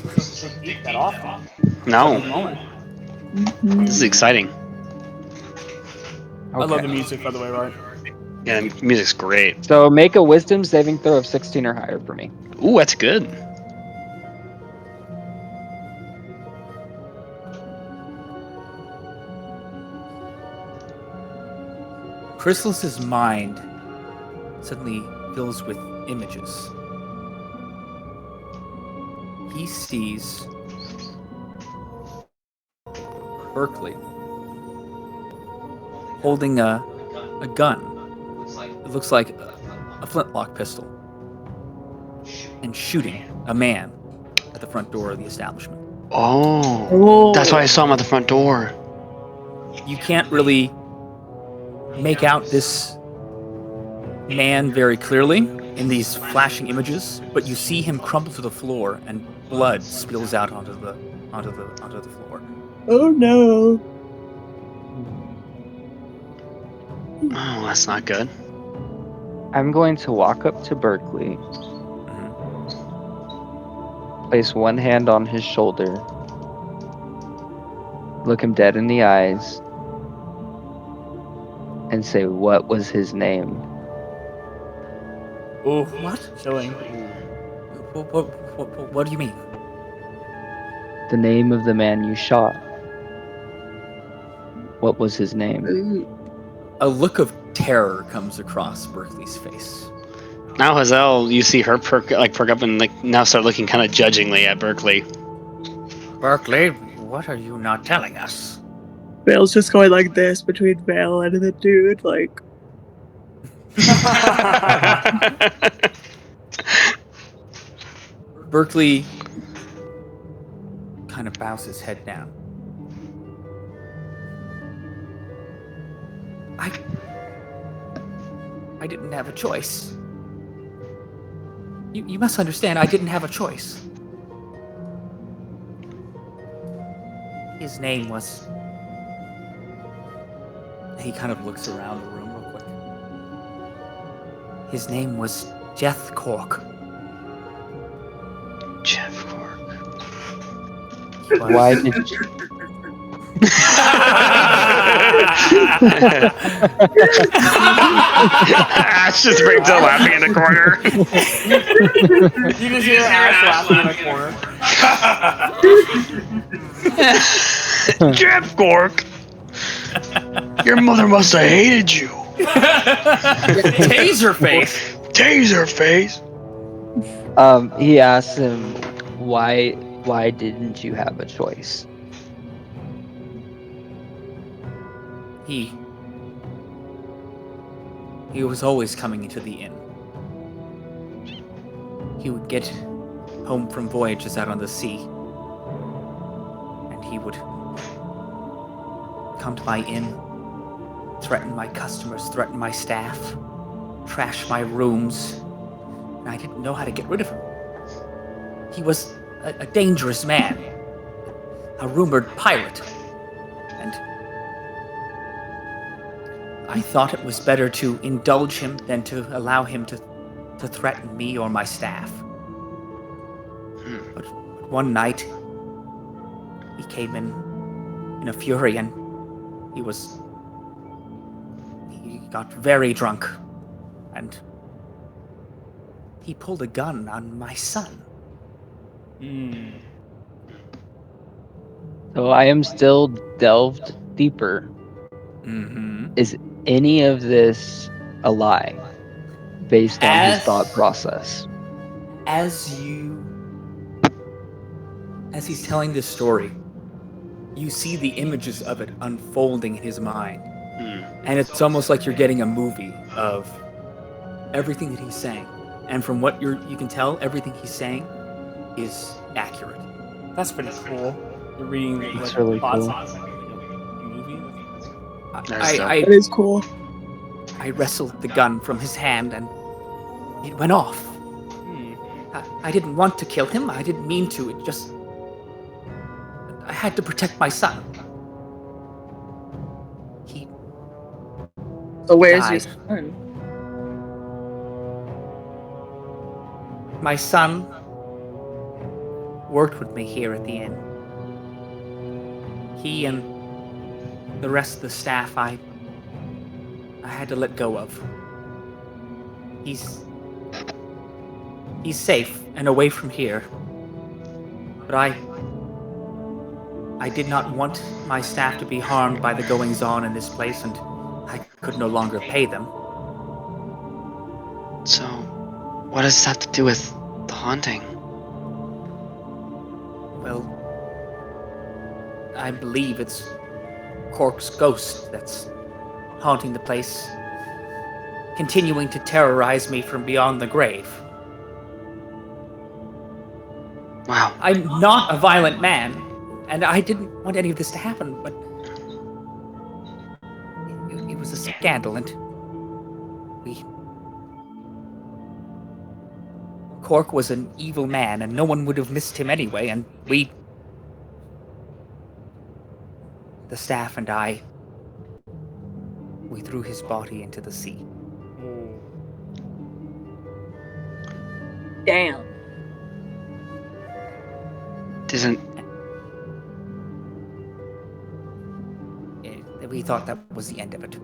Chris doesn't eat that often. No, Moment. this is exciting. I love the music, by the way, right? Yeah, the music's great. So make a wisdom saving throw of 16 or higher for me. Ooh, that's good. Chrysalis's mind suddenly fills with images. He sees Berkeley holding a gun. It looks like a flintlock pistol, and shooting a man at the front door of the establishment. Oh, that's why I saw him at the front door. You can't really make out this man very clearly in these flashing images, but you see him crumple to the floor and blood spills out onto the floor. Oh no. Oh, that's not good. I'm going to walk up to Berkeley, place one hand on his shoulder, look him dead in the eyes, and say, "What was his name?" Ooh, What? chilling. What do you mean? The name of the man you shot. What was his name? A look of terror comes across Berkeley's face. Now Hazel, you see her perk up and now start looking kind of judgingly at Berkeley. Berkeley, what are you not telling us? Vale's just going like this between Vale and the dude, like. Berkeley kind of bows his head down. I didn't have a choice. You must understand, I didn't have a choice. His name was... He kind of looks around the room real quick. His name was Jeff Cork. Jeff Cork. Why did you... Ash just brings out laughing in the corner. You just hear Ash laughing in a corner. Jeff Cork. Your mother must have hated you. Taser face! Taser face. He asked him, why didn't you have a choice? He was always coming into the inn. He would get home from voyages out on the sea, and he would come to my inn, threaten my customers, threaten my staff, trash my rooms, and I didn't know how to get rid of him. He was a dangerous man, a rumored pirate, and I thought it was better to indulge him than to allow him to threaten me or my staff. But one night, he came in a fury, and he got very drunk, and he pulled a gun on my son. So I am still delved deeper. Mm-hmm. Is any of this a lie based on his thought process? As he's telling this story, you see the images of it unfolding in his mind. And it's almost like you're getting a movie of everything that he's saying. And from what you can tell, everything he's saying is accurate. That's pretty cool. You're reading That's really thoughts cool. on a movie. That is cool. I wrestled the gun from his hand and it went off. I didn't want to kill him. I didn't mean to. It just... I had to protect my son. He So where's died. your son? My son worked with me here at the inn. He and the rest of the staff I had to let go of. He's safe and away from here. But I did not want my staff to be harmed by the goings-on in this place, and I could no longer pay them. So, what does this have to do with the haunting? Well, I believe it's Cork's ghost that's haunting the place, continuing to terrorize me from beyond the grave. Wow. I'm not a violent man, and I didn't want any of this to happen, but it was a scandal, and Cork was an evil man, and no one would have missed him anyway, and the staff and I, we threw his body into the sea. Damn. We thought that was the end of it,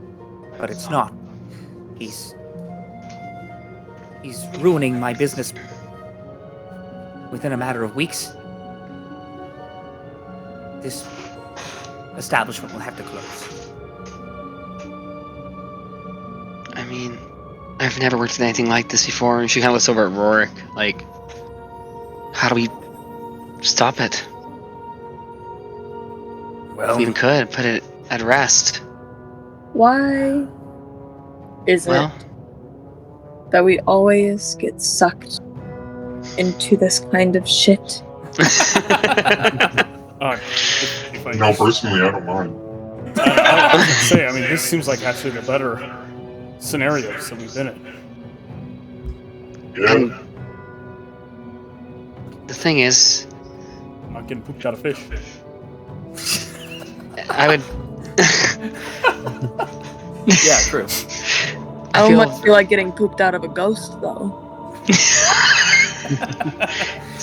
but it's not. He's ruining my business within a matter of weeks. This establishment will have to close. I mean, I've never worked with anything like this before. And she kind of looks over at Rorik, like, how do we stop it? Well, If we even could put it at rest. Why is it that we always get sucked into this kind of shit? No, personally, I don't mind. I was gonna say, I mean, this seems like actually the better scenarios that we've been in. Yeah. And the thing is, I'm not getting pooped out of fish. I would. yeah, true. I don't much feel like getting pooped out of a ghost, though. Is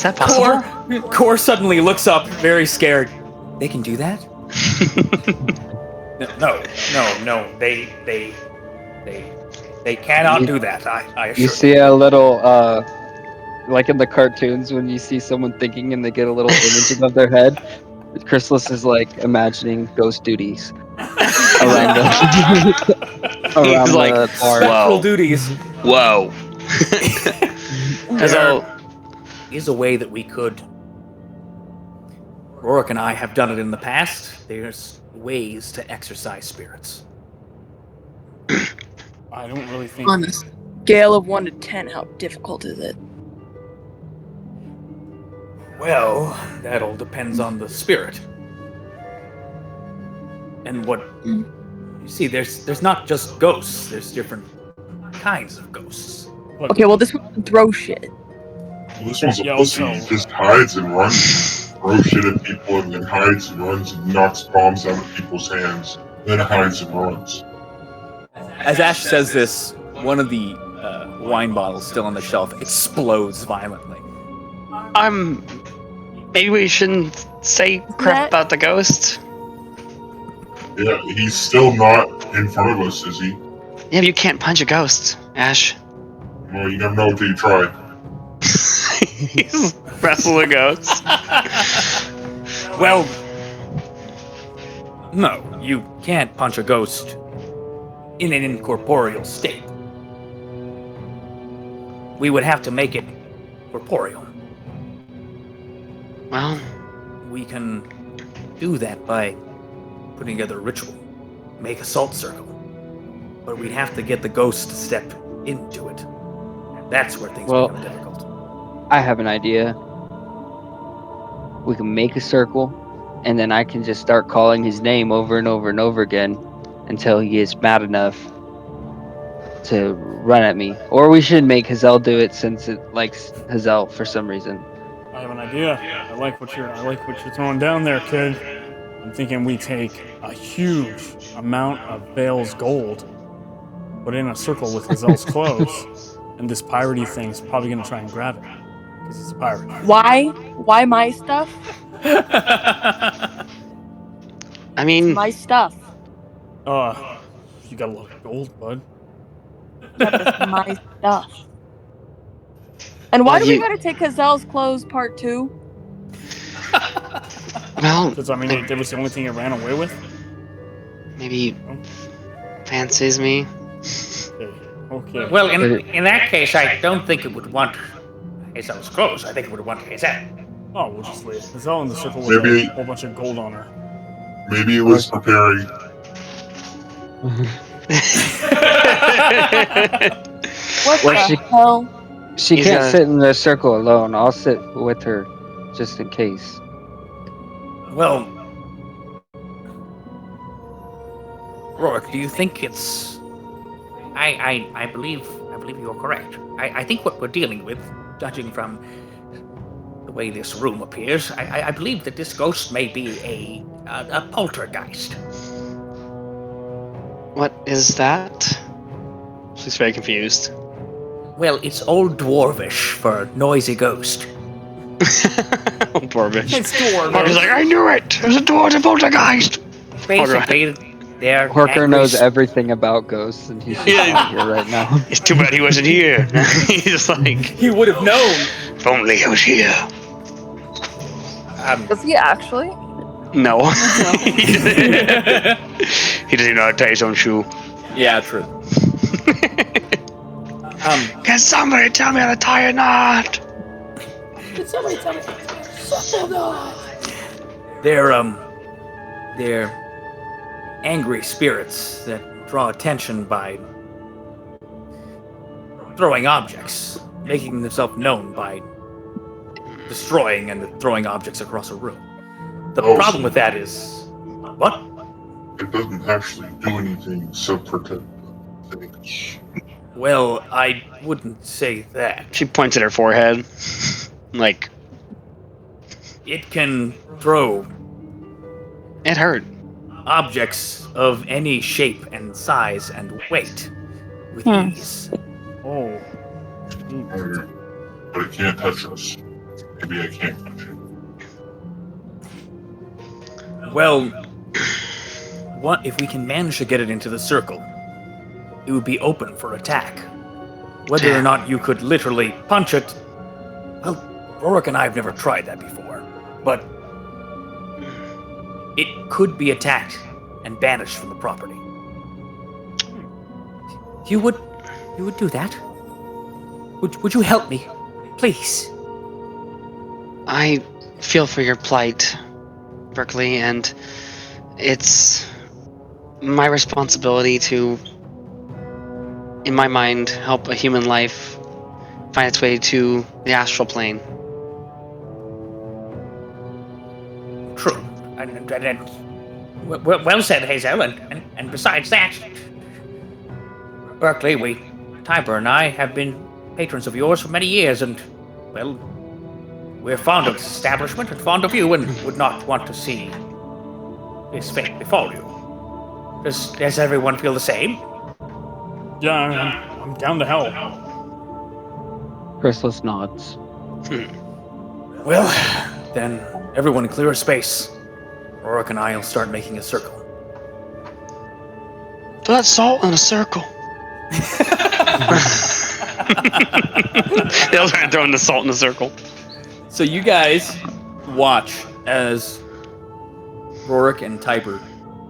that possible? Core suddenly looks up, very scared. They can do that? No. They cannot do that. I assure You see a little, like in the cartoons when you see someone thinking and they get a little image above their head. Chrysalis is like imagining ghost duties around the around He's like, the bar. Spectral duties. Whoa. There is a way that we could. Rorik and I have done it in the past. There's ways to exorcise spirits. I don't really think. On a scale of 1 to 10, how difficult is it? Well, that all depends on the spirit. And what you see, there's not just ghosts, there's different kinds of ghosts. Okay, well, this one can throw shit. Well, this one's a pussy. He just hides and runs, throws shit at people, and then hides and runs and knocks bombs out of people's hands. Then hides and runs. As Ash says this, one of the wine bottles still on the shelf explodes violently. Maybe we shouldn't say crap about the ghost. Yeah, he's still not in front of us, is he? Yeah, but you can't punch a ghost, Ash. Well, you never know until you try. He's wrestle a ghost. Well, no, you can't punch a ghost in an incorporeal state. We would have to make it corporeal. Well, we can do that by putting together a ritual, make a salt circle. But we'd have to get the ghost to step into it. And that's where things become difficult. I have an idea. We can make a circle, and then I can just start calling his name over and over and over again until he is mad enough to run at me. Or we should make Hazel do it since it likes Hazel for some reason. I have an idea. I like what you're throwing down there, kid. I'm thinking we take a huge amount of Bale's gold, put in a circle with Hazel's clothes, and this piratey thing's probably gonna try and grab it because he's a pirate. Why? Why my stuff? I mean, my stuff. You got a lot of gold, bud. Yeah, but it's my stuff. And why do we gotta take Hazel's clothes part 2? Well, because I mean, it was the only thing it ran away with. Maybe fancies me. Okay. Well, in that case, I don't think it would want Hazel's clothes. I think it would want Hazel. Oh, we'll just leave Hazel in the circle with Maybe- a whole bunch of gold on her. Maybe it was preparing. What Well, the she- hell? She He's can't gonna- sit in the circle alone. I'll sit with her just in case. Well, Rourke, do you think it's? I believe you're correct. I think what we're dealing with, judging from the way this room appears, I believe that this ghost may be a poltergeist. What is that? She's very confused. Well, it's Old Dwarvish for noisy ghost. Dwarvish. It's dwarven. Parker's like, I knew it! There's a dwarf poltergeist! Basically, they're Parker angry knows everything about ghosts, and he's just Yeah. here right now. It's too bad he wasn't here. He's just like, He would have known. if only he was here. Was he actually? No. He doesn't even know how to tie his own shoe. Yeah, true. Can somebody tell me how to tie a knot? They're angry spirits that draw attention by throwing objects, making themselves known by destroying and throwing objects across a room. The problem with that is... What? It doesn't actually do anything except protect things. Well, I wouldn't say that. She points at her forehead. Like, It can throw it hurt. objects of any shape and size and weight with ease. Oh. But it can't touch us. Maybe I can't touch it. Well, what if we can manage to get it into the circle? It would be open for attack. Whether or not you could literally punch it, well, Rourke and I have never tried that before, but it could be attacked and banished from the property. You would do that? Would you help me, please? I feel for your plight, Berkeley, and it's my responsibility to, in my mind, help a human life find its way to the astral plane. True. Well said, Hazel, and besides that, Berkeley, Tiber and I have been patrons of yours for many years, and, well, we're fond of this establishment and fond of you and would not want to see this fate befall you. Does everyone feel the same? Yeah, I'm down to help. Chrysalis nods. Well, then everyone clear a space. Rourke and I will start making a circle. Throw that salt in a circle. They'll start throwing the salt in a circle. So you guys watch as Rourke and Tiber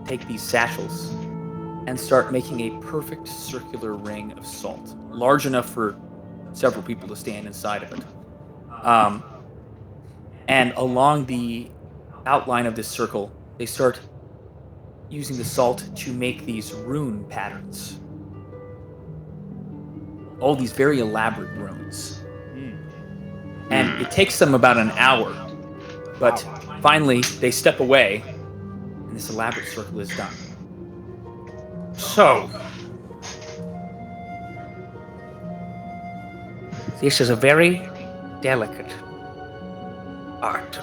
take these satchels and start making a perfect circular ring of salt, large enough for several people to stand inside of it. And along the outline of this circle, they start using the salt to make these rune patterns. All these very elaborate runes. And it takes them about an hour, but finally they step away, and this elaborate circle is done. So, this is a very delicate art.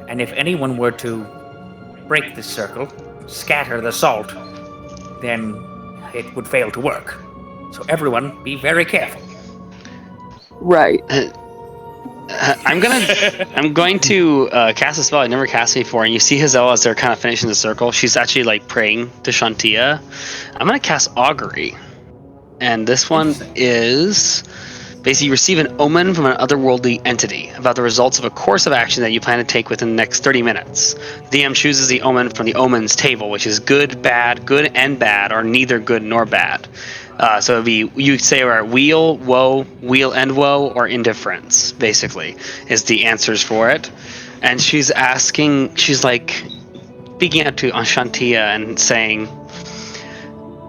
And if anyone were to break the circle, scatter the salt, then it would fail to work. So everyone, be very careful. Right. I'm going to cast a spell I never cast before, and you see Hazel as they're kind of finishing the circle. She's actually like praying to Shantia. I'm going to cast Augury, and this one is basically you receive an omen from an otherworldly entity about the results of a course of action that you plan to take within the next 30 minutes. The DM chooses the omen from the omens table, which is good and bad, or neither good nor bad. So it'd be, you say, are weal, woe, weal and woe, or indifference, basically, is the answers for it. And she's like, speaking out to Shantia and saying,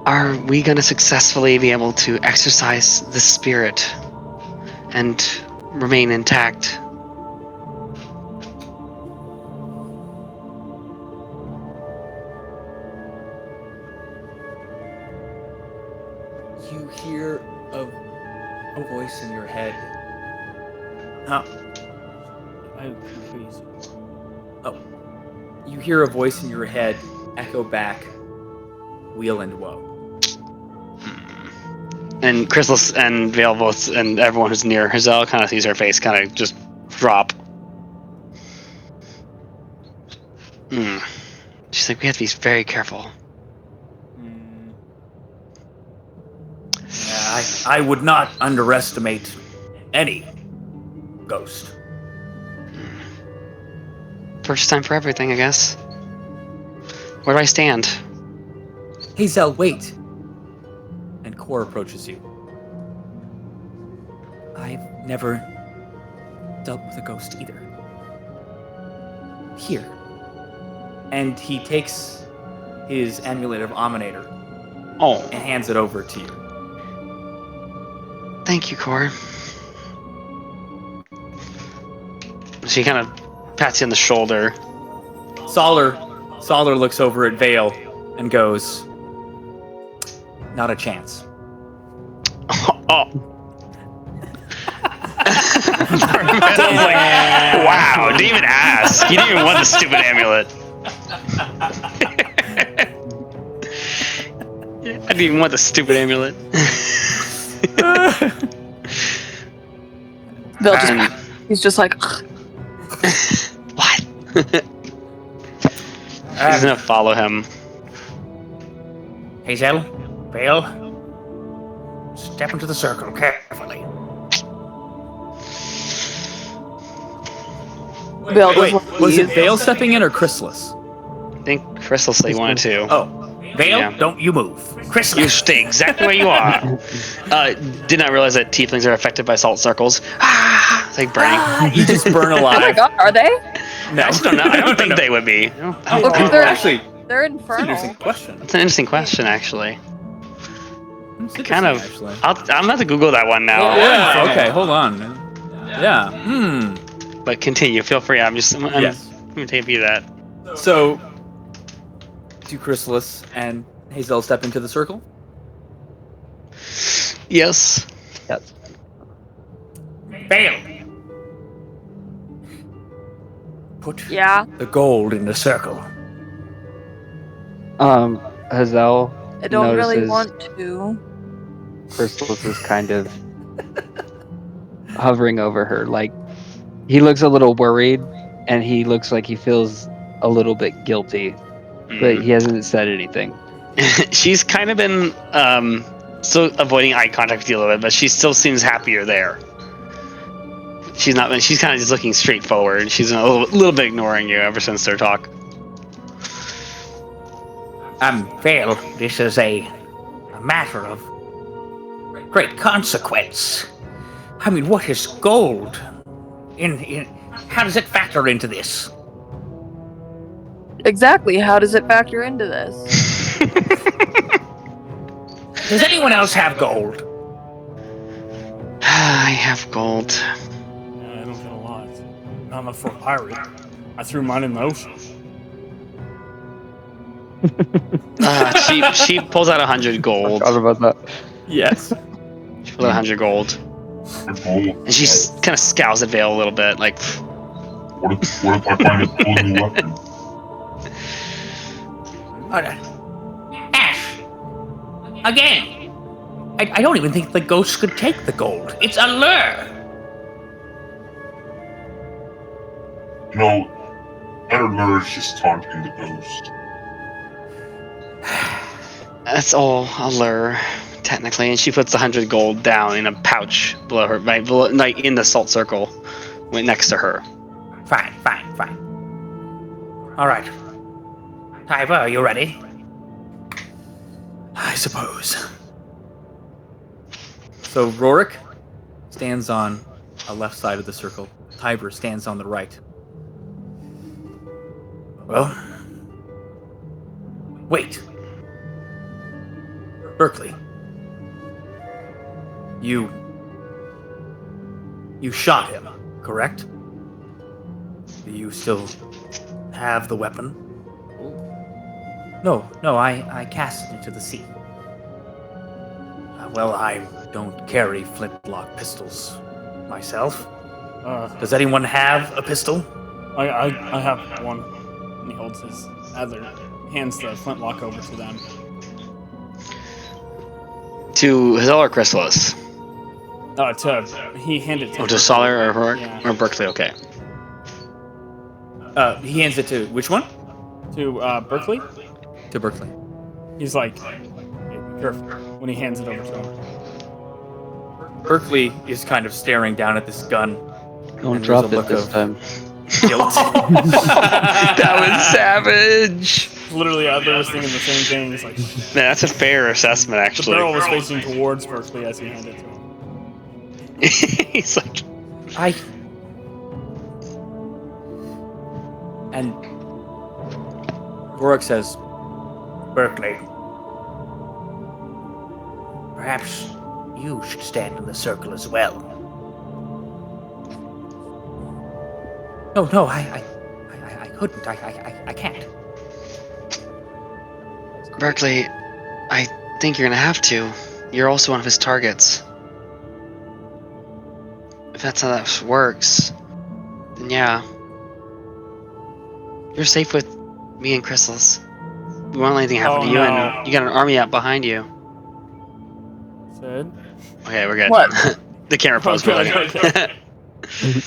are we going to successfully be able to exercise the spirit and remain intact? you hear a voice in your head. You hear a voice in your head echo back, "Wheel and woe." And Chrysalis and Vale both, and everyone who's near Hazel kind of sees her face kind of just drop. She's like, we have to be very careful. Yeah, I would not underestimate any ghost. First time for everything, I guess. Where do I stand? Hazel, wait. And Core approaches you. I've never dealt with a ghost either. Here. And he takes his amulet of Ominator and hands it over to you. Thank you, Core. She kind of pats you on the shoulder. Solar looks over at Vale and goes, "Not a chance." Oh. Brendon's like, wow, didn't even ask. You didn't even want the stupid amulet. I didn't even want the stupid amulet. They'll just, he's just like, what? He's gonna follow him. Hazel, Vale, step into the circle carefully. Bill Wait, was it Vale stepping in or Chrysalis? I think Chrysalis said he wanted to. Oh, Vale, Yeah. don't you move. Chrysalis. You stay exactly where you are. Did not realize that tieflings are affected by salt circles. It's like burning. You just burn oh my alive. god, are they? I just don't know. I don't think they would be. Well, 'cause they're Actually, they're that's an infernal. interesting question. It's an interesting question, actually. It's Kind of. interesting, actually. I'm about to Google that one now. Yeah, okay, hold on. Yeah, But continue. Feel free. I'm Yes. gonna take a view of that. So, do Chrysalis and Hazel step into the circle? Yes. Vale, Put Yeah, the gold in the circle. Hazel I don't really notices want to. Chrysalis is kind of hovering over her. Like, he looks a little worried, and he looks like he feels a little bit guilty, but he hasn't said anything. She's kind of been still avoiding eye contact with you a little bit, but she still seems happier there. She's not. She's kind of just looking straight forward. She's a little bit ignoring you ever since their talk. Vale, this is a matter of great consequence. I mean, what is gold? How does it factor into this? Exactly, how does it factor into this? Does anyone else have gold? I have gold. Yeah, I don't get a lot. Not enough for a pirate. I threw mine in the ocean. She pulls out 100 gold. Forgot about that. Yes. She pulls out 100 gold, and she kind of scowls at Vale a little bit, like. What if I find a cool new weapon? Ash! Again! I don't even think the ghosts could take the gold. It's a lure! You know, better lure is just taunting the ghost. That's all a lure, technically. And she puts the 100 gold down in a pouch below her, like in the salt circle, next to her. Fine. Alright. Tyver, are you ready? I suppose. So Rorik stands on a left side of the circle. Tiber stands on the right. Well, wait. Berkeley. You shot him, correct? Do you still have the weapon? No, I cast it into the sea. Well, I don't carry flintlock pistols myself. Uh, Does anyone have a pistol? I have one. And he holds his hands the flintlock over to them. To Hazel or Chrysalis? He handed Oh, to Solar Yeah. or Berkeley? Okay. He hands it to which one? To Berkeley. To Berkeley. He's like, hey, be careful when he hands it over to him. Berkeley is kind of staring down at this gun. Don't And drop there's a it look this of- time. Guilt. That was savage. Literally, they were thinking the same thing. He's like, Man, that's a fair assessment, the actually. barrel was facing towards Berkeley as he handed it to him. He's like, And Rourke says, Berkeley. Perhaps you should stand in the circle as well. No, I couldn't. I can't. Berkeley, I think you're gonna have to. You're also one of his targets. If that's how that works, then yeah. You're safe with me and Chrysalis. We won't let anything happen to you, no. and you got an army out behind you. Said. Okay, we're good. What? The camera paused. Okay.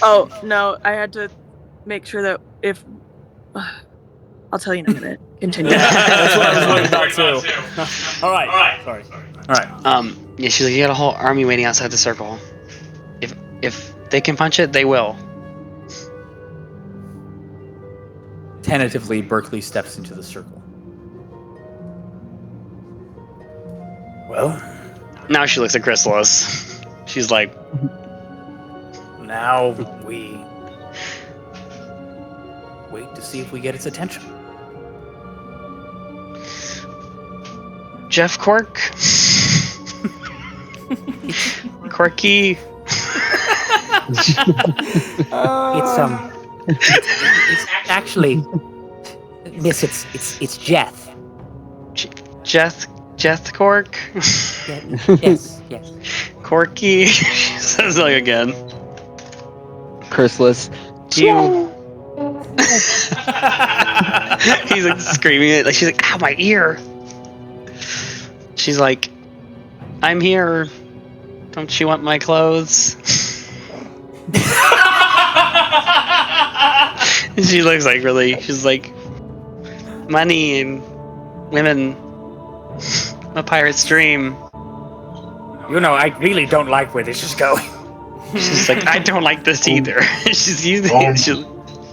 Oh, no, I had to make sure that if... I'll tell you in a minute. Continue. That's what I was worried about too. All right. Sorry. All right. Yeah, she's like, you got a whole army waiting outside the circle. If they can punch it, they will. Tentatively, Berkeley steps into the circle. Well, Now she looks at Chrysalis. She's like, now we wait to see if we get its attention. Jeff Cork? Corky? It's actually, Miss, it's Jeth. Jeth Cork? Yes. Corky? She says like again. Chrysalis. Do you... He's like screaming it. Like she's like, ow, my ear. She's like, I'm here. Don't you want my clothes? She looks like really. She's like, money and women. A pirate's dream. You know, I really don't like where this is going. She's like, I don't like this either. She's using. She's,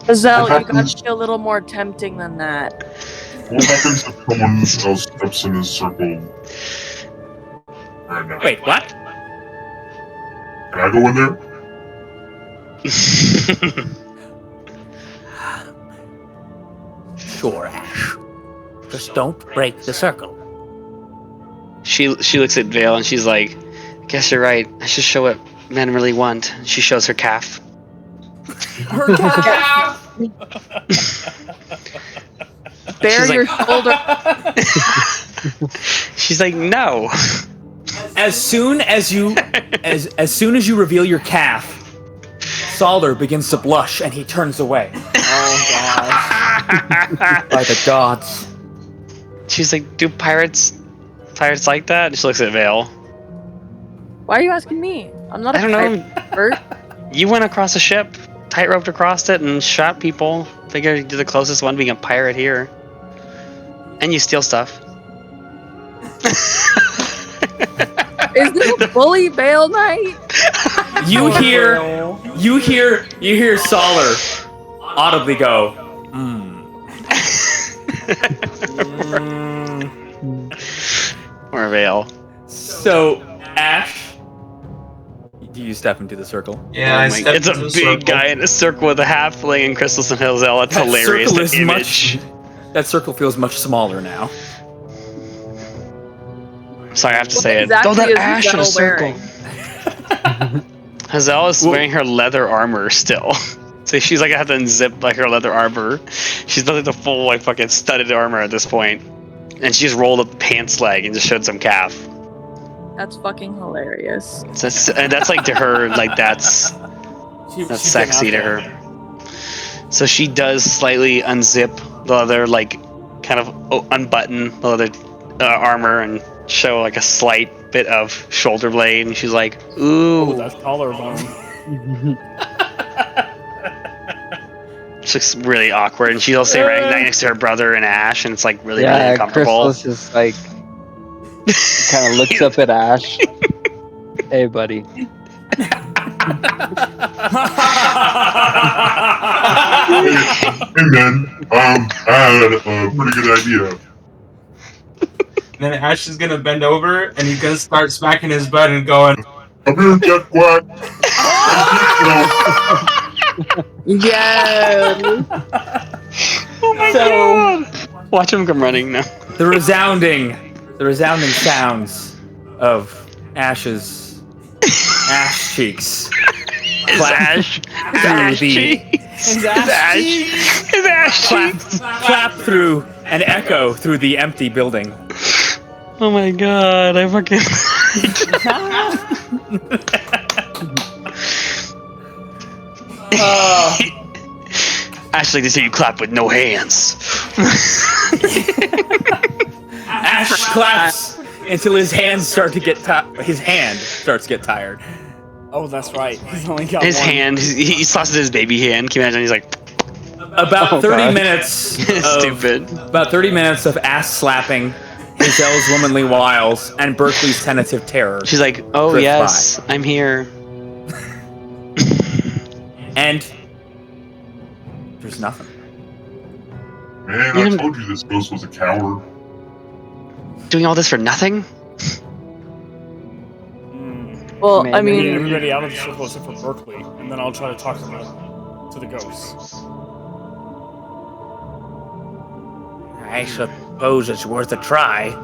Azelle, you got to be a little more tempting than that. What happens if someone else steps in his circle right now? Wait, what? Can I go in there? Sure, Ash. Just don't break the circle. she looks at Vale and she's like, I guess you're right. I should show what men really want. She shows her calf. Her calf! Bare She's your like- shoulder. She's like, no. As soon as you reveal your calf, Solder begins to blush and he turns away. Oh gosh. By the gods. She's like, do pirates like that? And she looks at Vale. Why are you asking me? I'm not a I don't know. pirate. You went across a ship, tight-roped across it, and shot people. Figured you're the closest one being a pirate here. And you steal stuff. Is this a bully bail night? You hear Solar audibly go, Or Vale. So, Ash, do you step into the circle? Yeah, Oh I my- stepped it's a into the big circle. guy in a circle with a halfling and Crystals and Hazel. That's That hilarious. circle The is image. That circle feels much smaller now. Sorry, I have to What say exactly it. Throw that is ash in a Hazel circle. Hazel is wearing her leather armor still. So she's like, I have to unzip like her leather armor. She's not like the full like fucking studded armor at this point. And she just rolled up the pants leg and just showed some calf. That's fucking hilarious. So that's like to her, like that's She's sexy to getting out her. So she does slightly unzip the other, like, kind of unbutton the other armor and show like a slight bit of shoulder blade, and she's like, "Ooh." Oh, that's collarbone. She looks really awkward, and she's also right next to her brother and Ash, and it's like really uncomfortable. Crystal's just like kind of looks up at Ash. Hey, buddy. Hey man, I had a pretty good idea. And then Ash is gonna bend over and he's gonna start smacking his butt and going, Come here, Jet Quack. Yeah. Oh my god! Watch him come running now. The resounding sounds of Ash's ash cheeks. His ash cheeks. His ash cheeks. Clap through and echo through the empty building. Oh my god! I fucking. Ash like to see you clap with no hands. Ash claps until his hands start to get his hand starts to get tired. Oh, that's right. He's only got His one. hand, he tosses his baby hand. Can you imagine? He's like, About 30 minutes. stupid. About 30 minutes of ass slapping, Hazel's womanly wiles, and Berkeley's tentative terror. She's like, oh drift yes, I'm here. And there's nothing. Man, I told you this ghost was a coward. Doing all this for nothing? Well, Man, I Get mean, everybody out of the circle except for Berkeley, and then I'll try to talk to the ghosts. I suppose it's worth a try.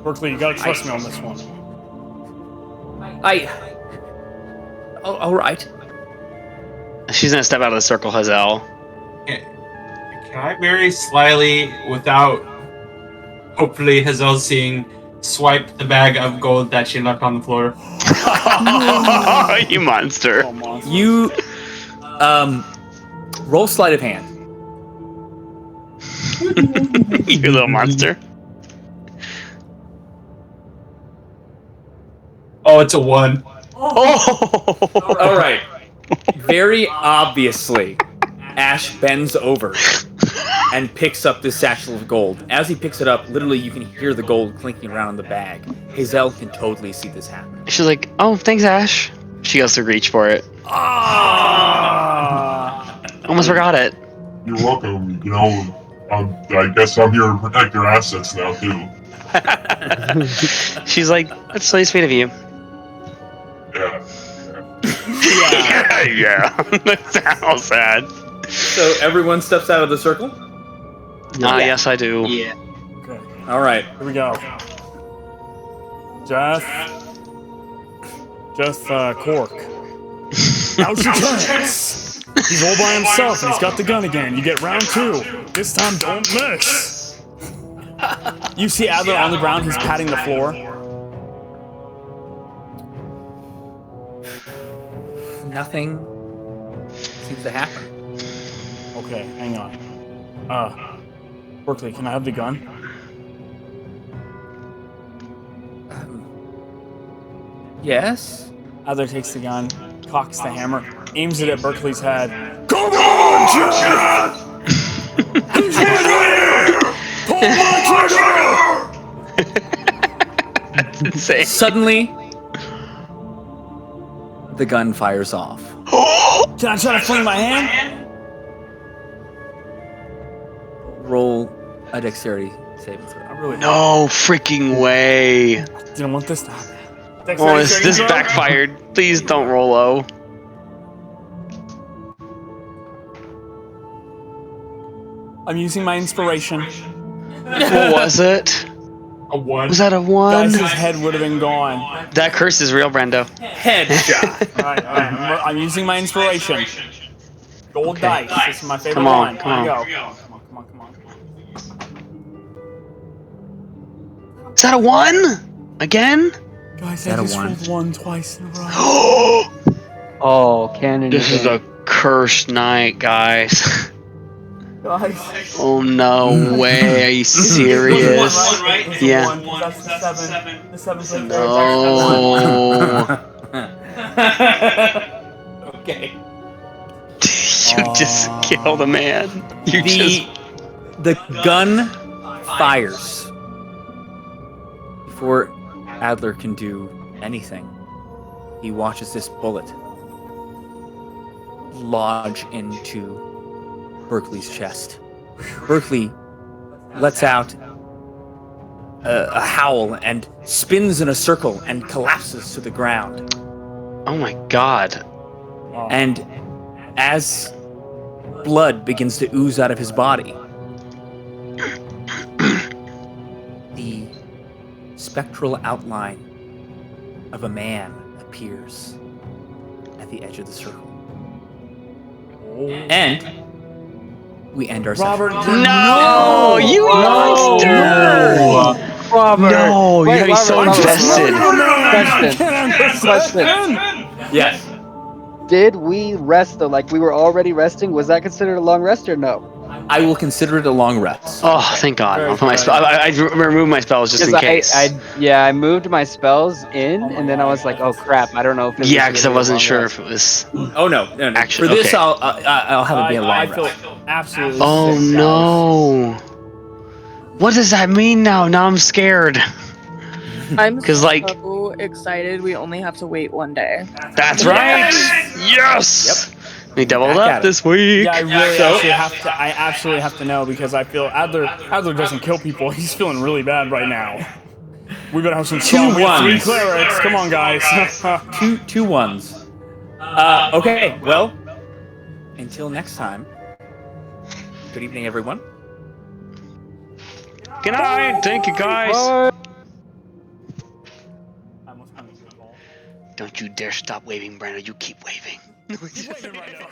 Berkeley, you gotta trust me on this one. All right. She's gonna step out of the circle, Hazel. Can I very slyly, without hopefully Hazel seeing, swipe the bag of gold that she left on the floor? You monster. Oh, monster. You roll sleight of hand. You little monster. Oh, it's a 1. Oh! All right. Very obviously, Ash bends over and picks up this satchel of gold. As he picks it up, literally you can hear the gold clinking around in the bag. Hazel can totally see this happen. She's like, oh, thanks, Ash. She goes to reach for it. Almost forgot it. You're welcome. You know, I guess I'm here to protect your assets now too. She's like, that's really sweet of you. Yeah. Yeah. That sounds sad. So everyone steps out of the circle? Yes, I do. Yeah. Okay, All right. here we go. Just Cork. Now's your chance. He's all by himself and he's got the gun again. You get round 2. This time, don't miss. You see Adler on the ground. He's patting the floor. Nothing seems to happen. Okay, hang on. Berkeley, can I have the gun? Yes? Adler takes the gun, cocks the hammer, aims it at Berkeley's head. Come on, Jack! He's right here! Pull my trigger! Suddenly, the gun fires off. Can I try to fling my hand? Roll a dexterity saving throw. I really No freaking way. Didn't want this to happen. Oh, this backfired. Please don't roll low. I'm using my inspiration. What was it? A 1. Was that a 1? Guys, his head would have been gone. That curse is real, Brendo. Headshot. Alright, I'm using my inspiration. Gold dice. This is my favorite Come on, one. come Here on. we go. Come on. Is that a 1? Again? Guys, that I a just one? rolled 1 twice in a row. Oh, cannon. This is a cursed night, guys. Guys. Oh no way! Are you serious? One, right? It's Yeah. a 1, 'cause that's the 7. The 7's right there. No. Okay. You just killed a man. You just. The gun fires before Adler can do anything. He watches this bullet lodge into Berkeley's chest. Berkeley lets out a howl and spins in a circle and collapses to the ground. Oh my god. And as blood begins to ooze out of his body, the spectral outline of a man appears at the edge of the circle. And we end our Robert, session. No, you monster! Robert. No, you Wait, gotta be so Robert, invested. Question. Yes. Did we rest though? Like we were already resting? Was that considered a long rest or no? I will consider it a long rest. Oh, thank God! I'll put my spell. I removed my spells just in case. I moved my spells in, and then I was like, oh crap, I don't know if. It was Yeah, because I really a wasn't long sure rest. if it was. Oh no. Actually, For this, okay. I'll have it be a long I rest. feel absolutely Oh sick, guys. no! What does that mean now? Now I'm scared. I'm 'Cause, like- so excited. We only have to wait 1 day. That's right. Yes. We doubled Back at up it. this week. Yeah, I absolutely have to know because I feel Adler doesn't kill people. He's feeling really bad right now. We better have some strong. We have 3 ones. clerics. Come on, guys. Two ones. Okay, well, until next time. Good evening, everyone. Good night. Thank you, guys. Don't you dare stop waving, Brandon. You keep waving. He's waving right now.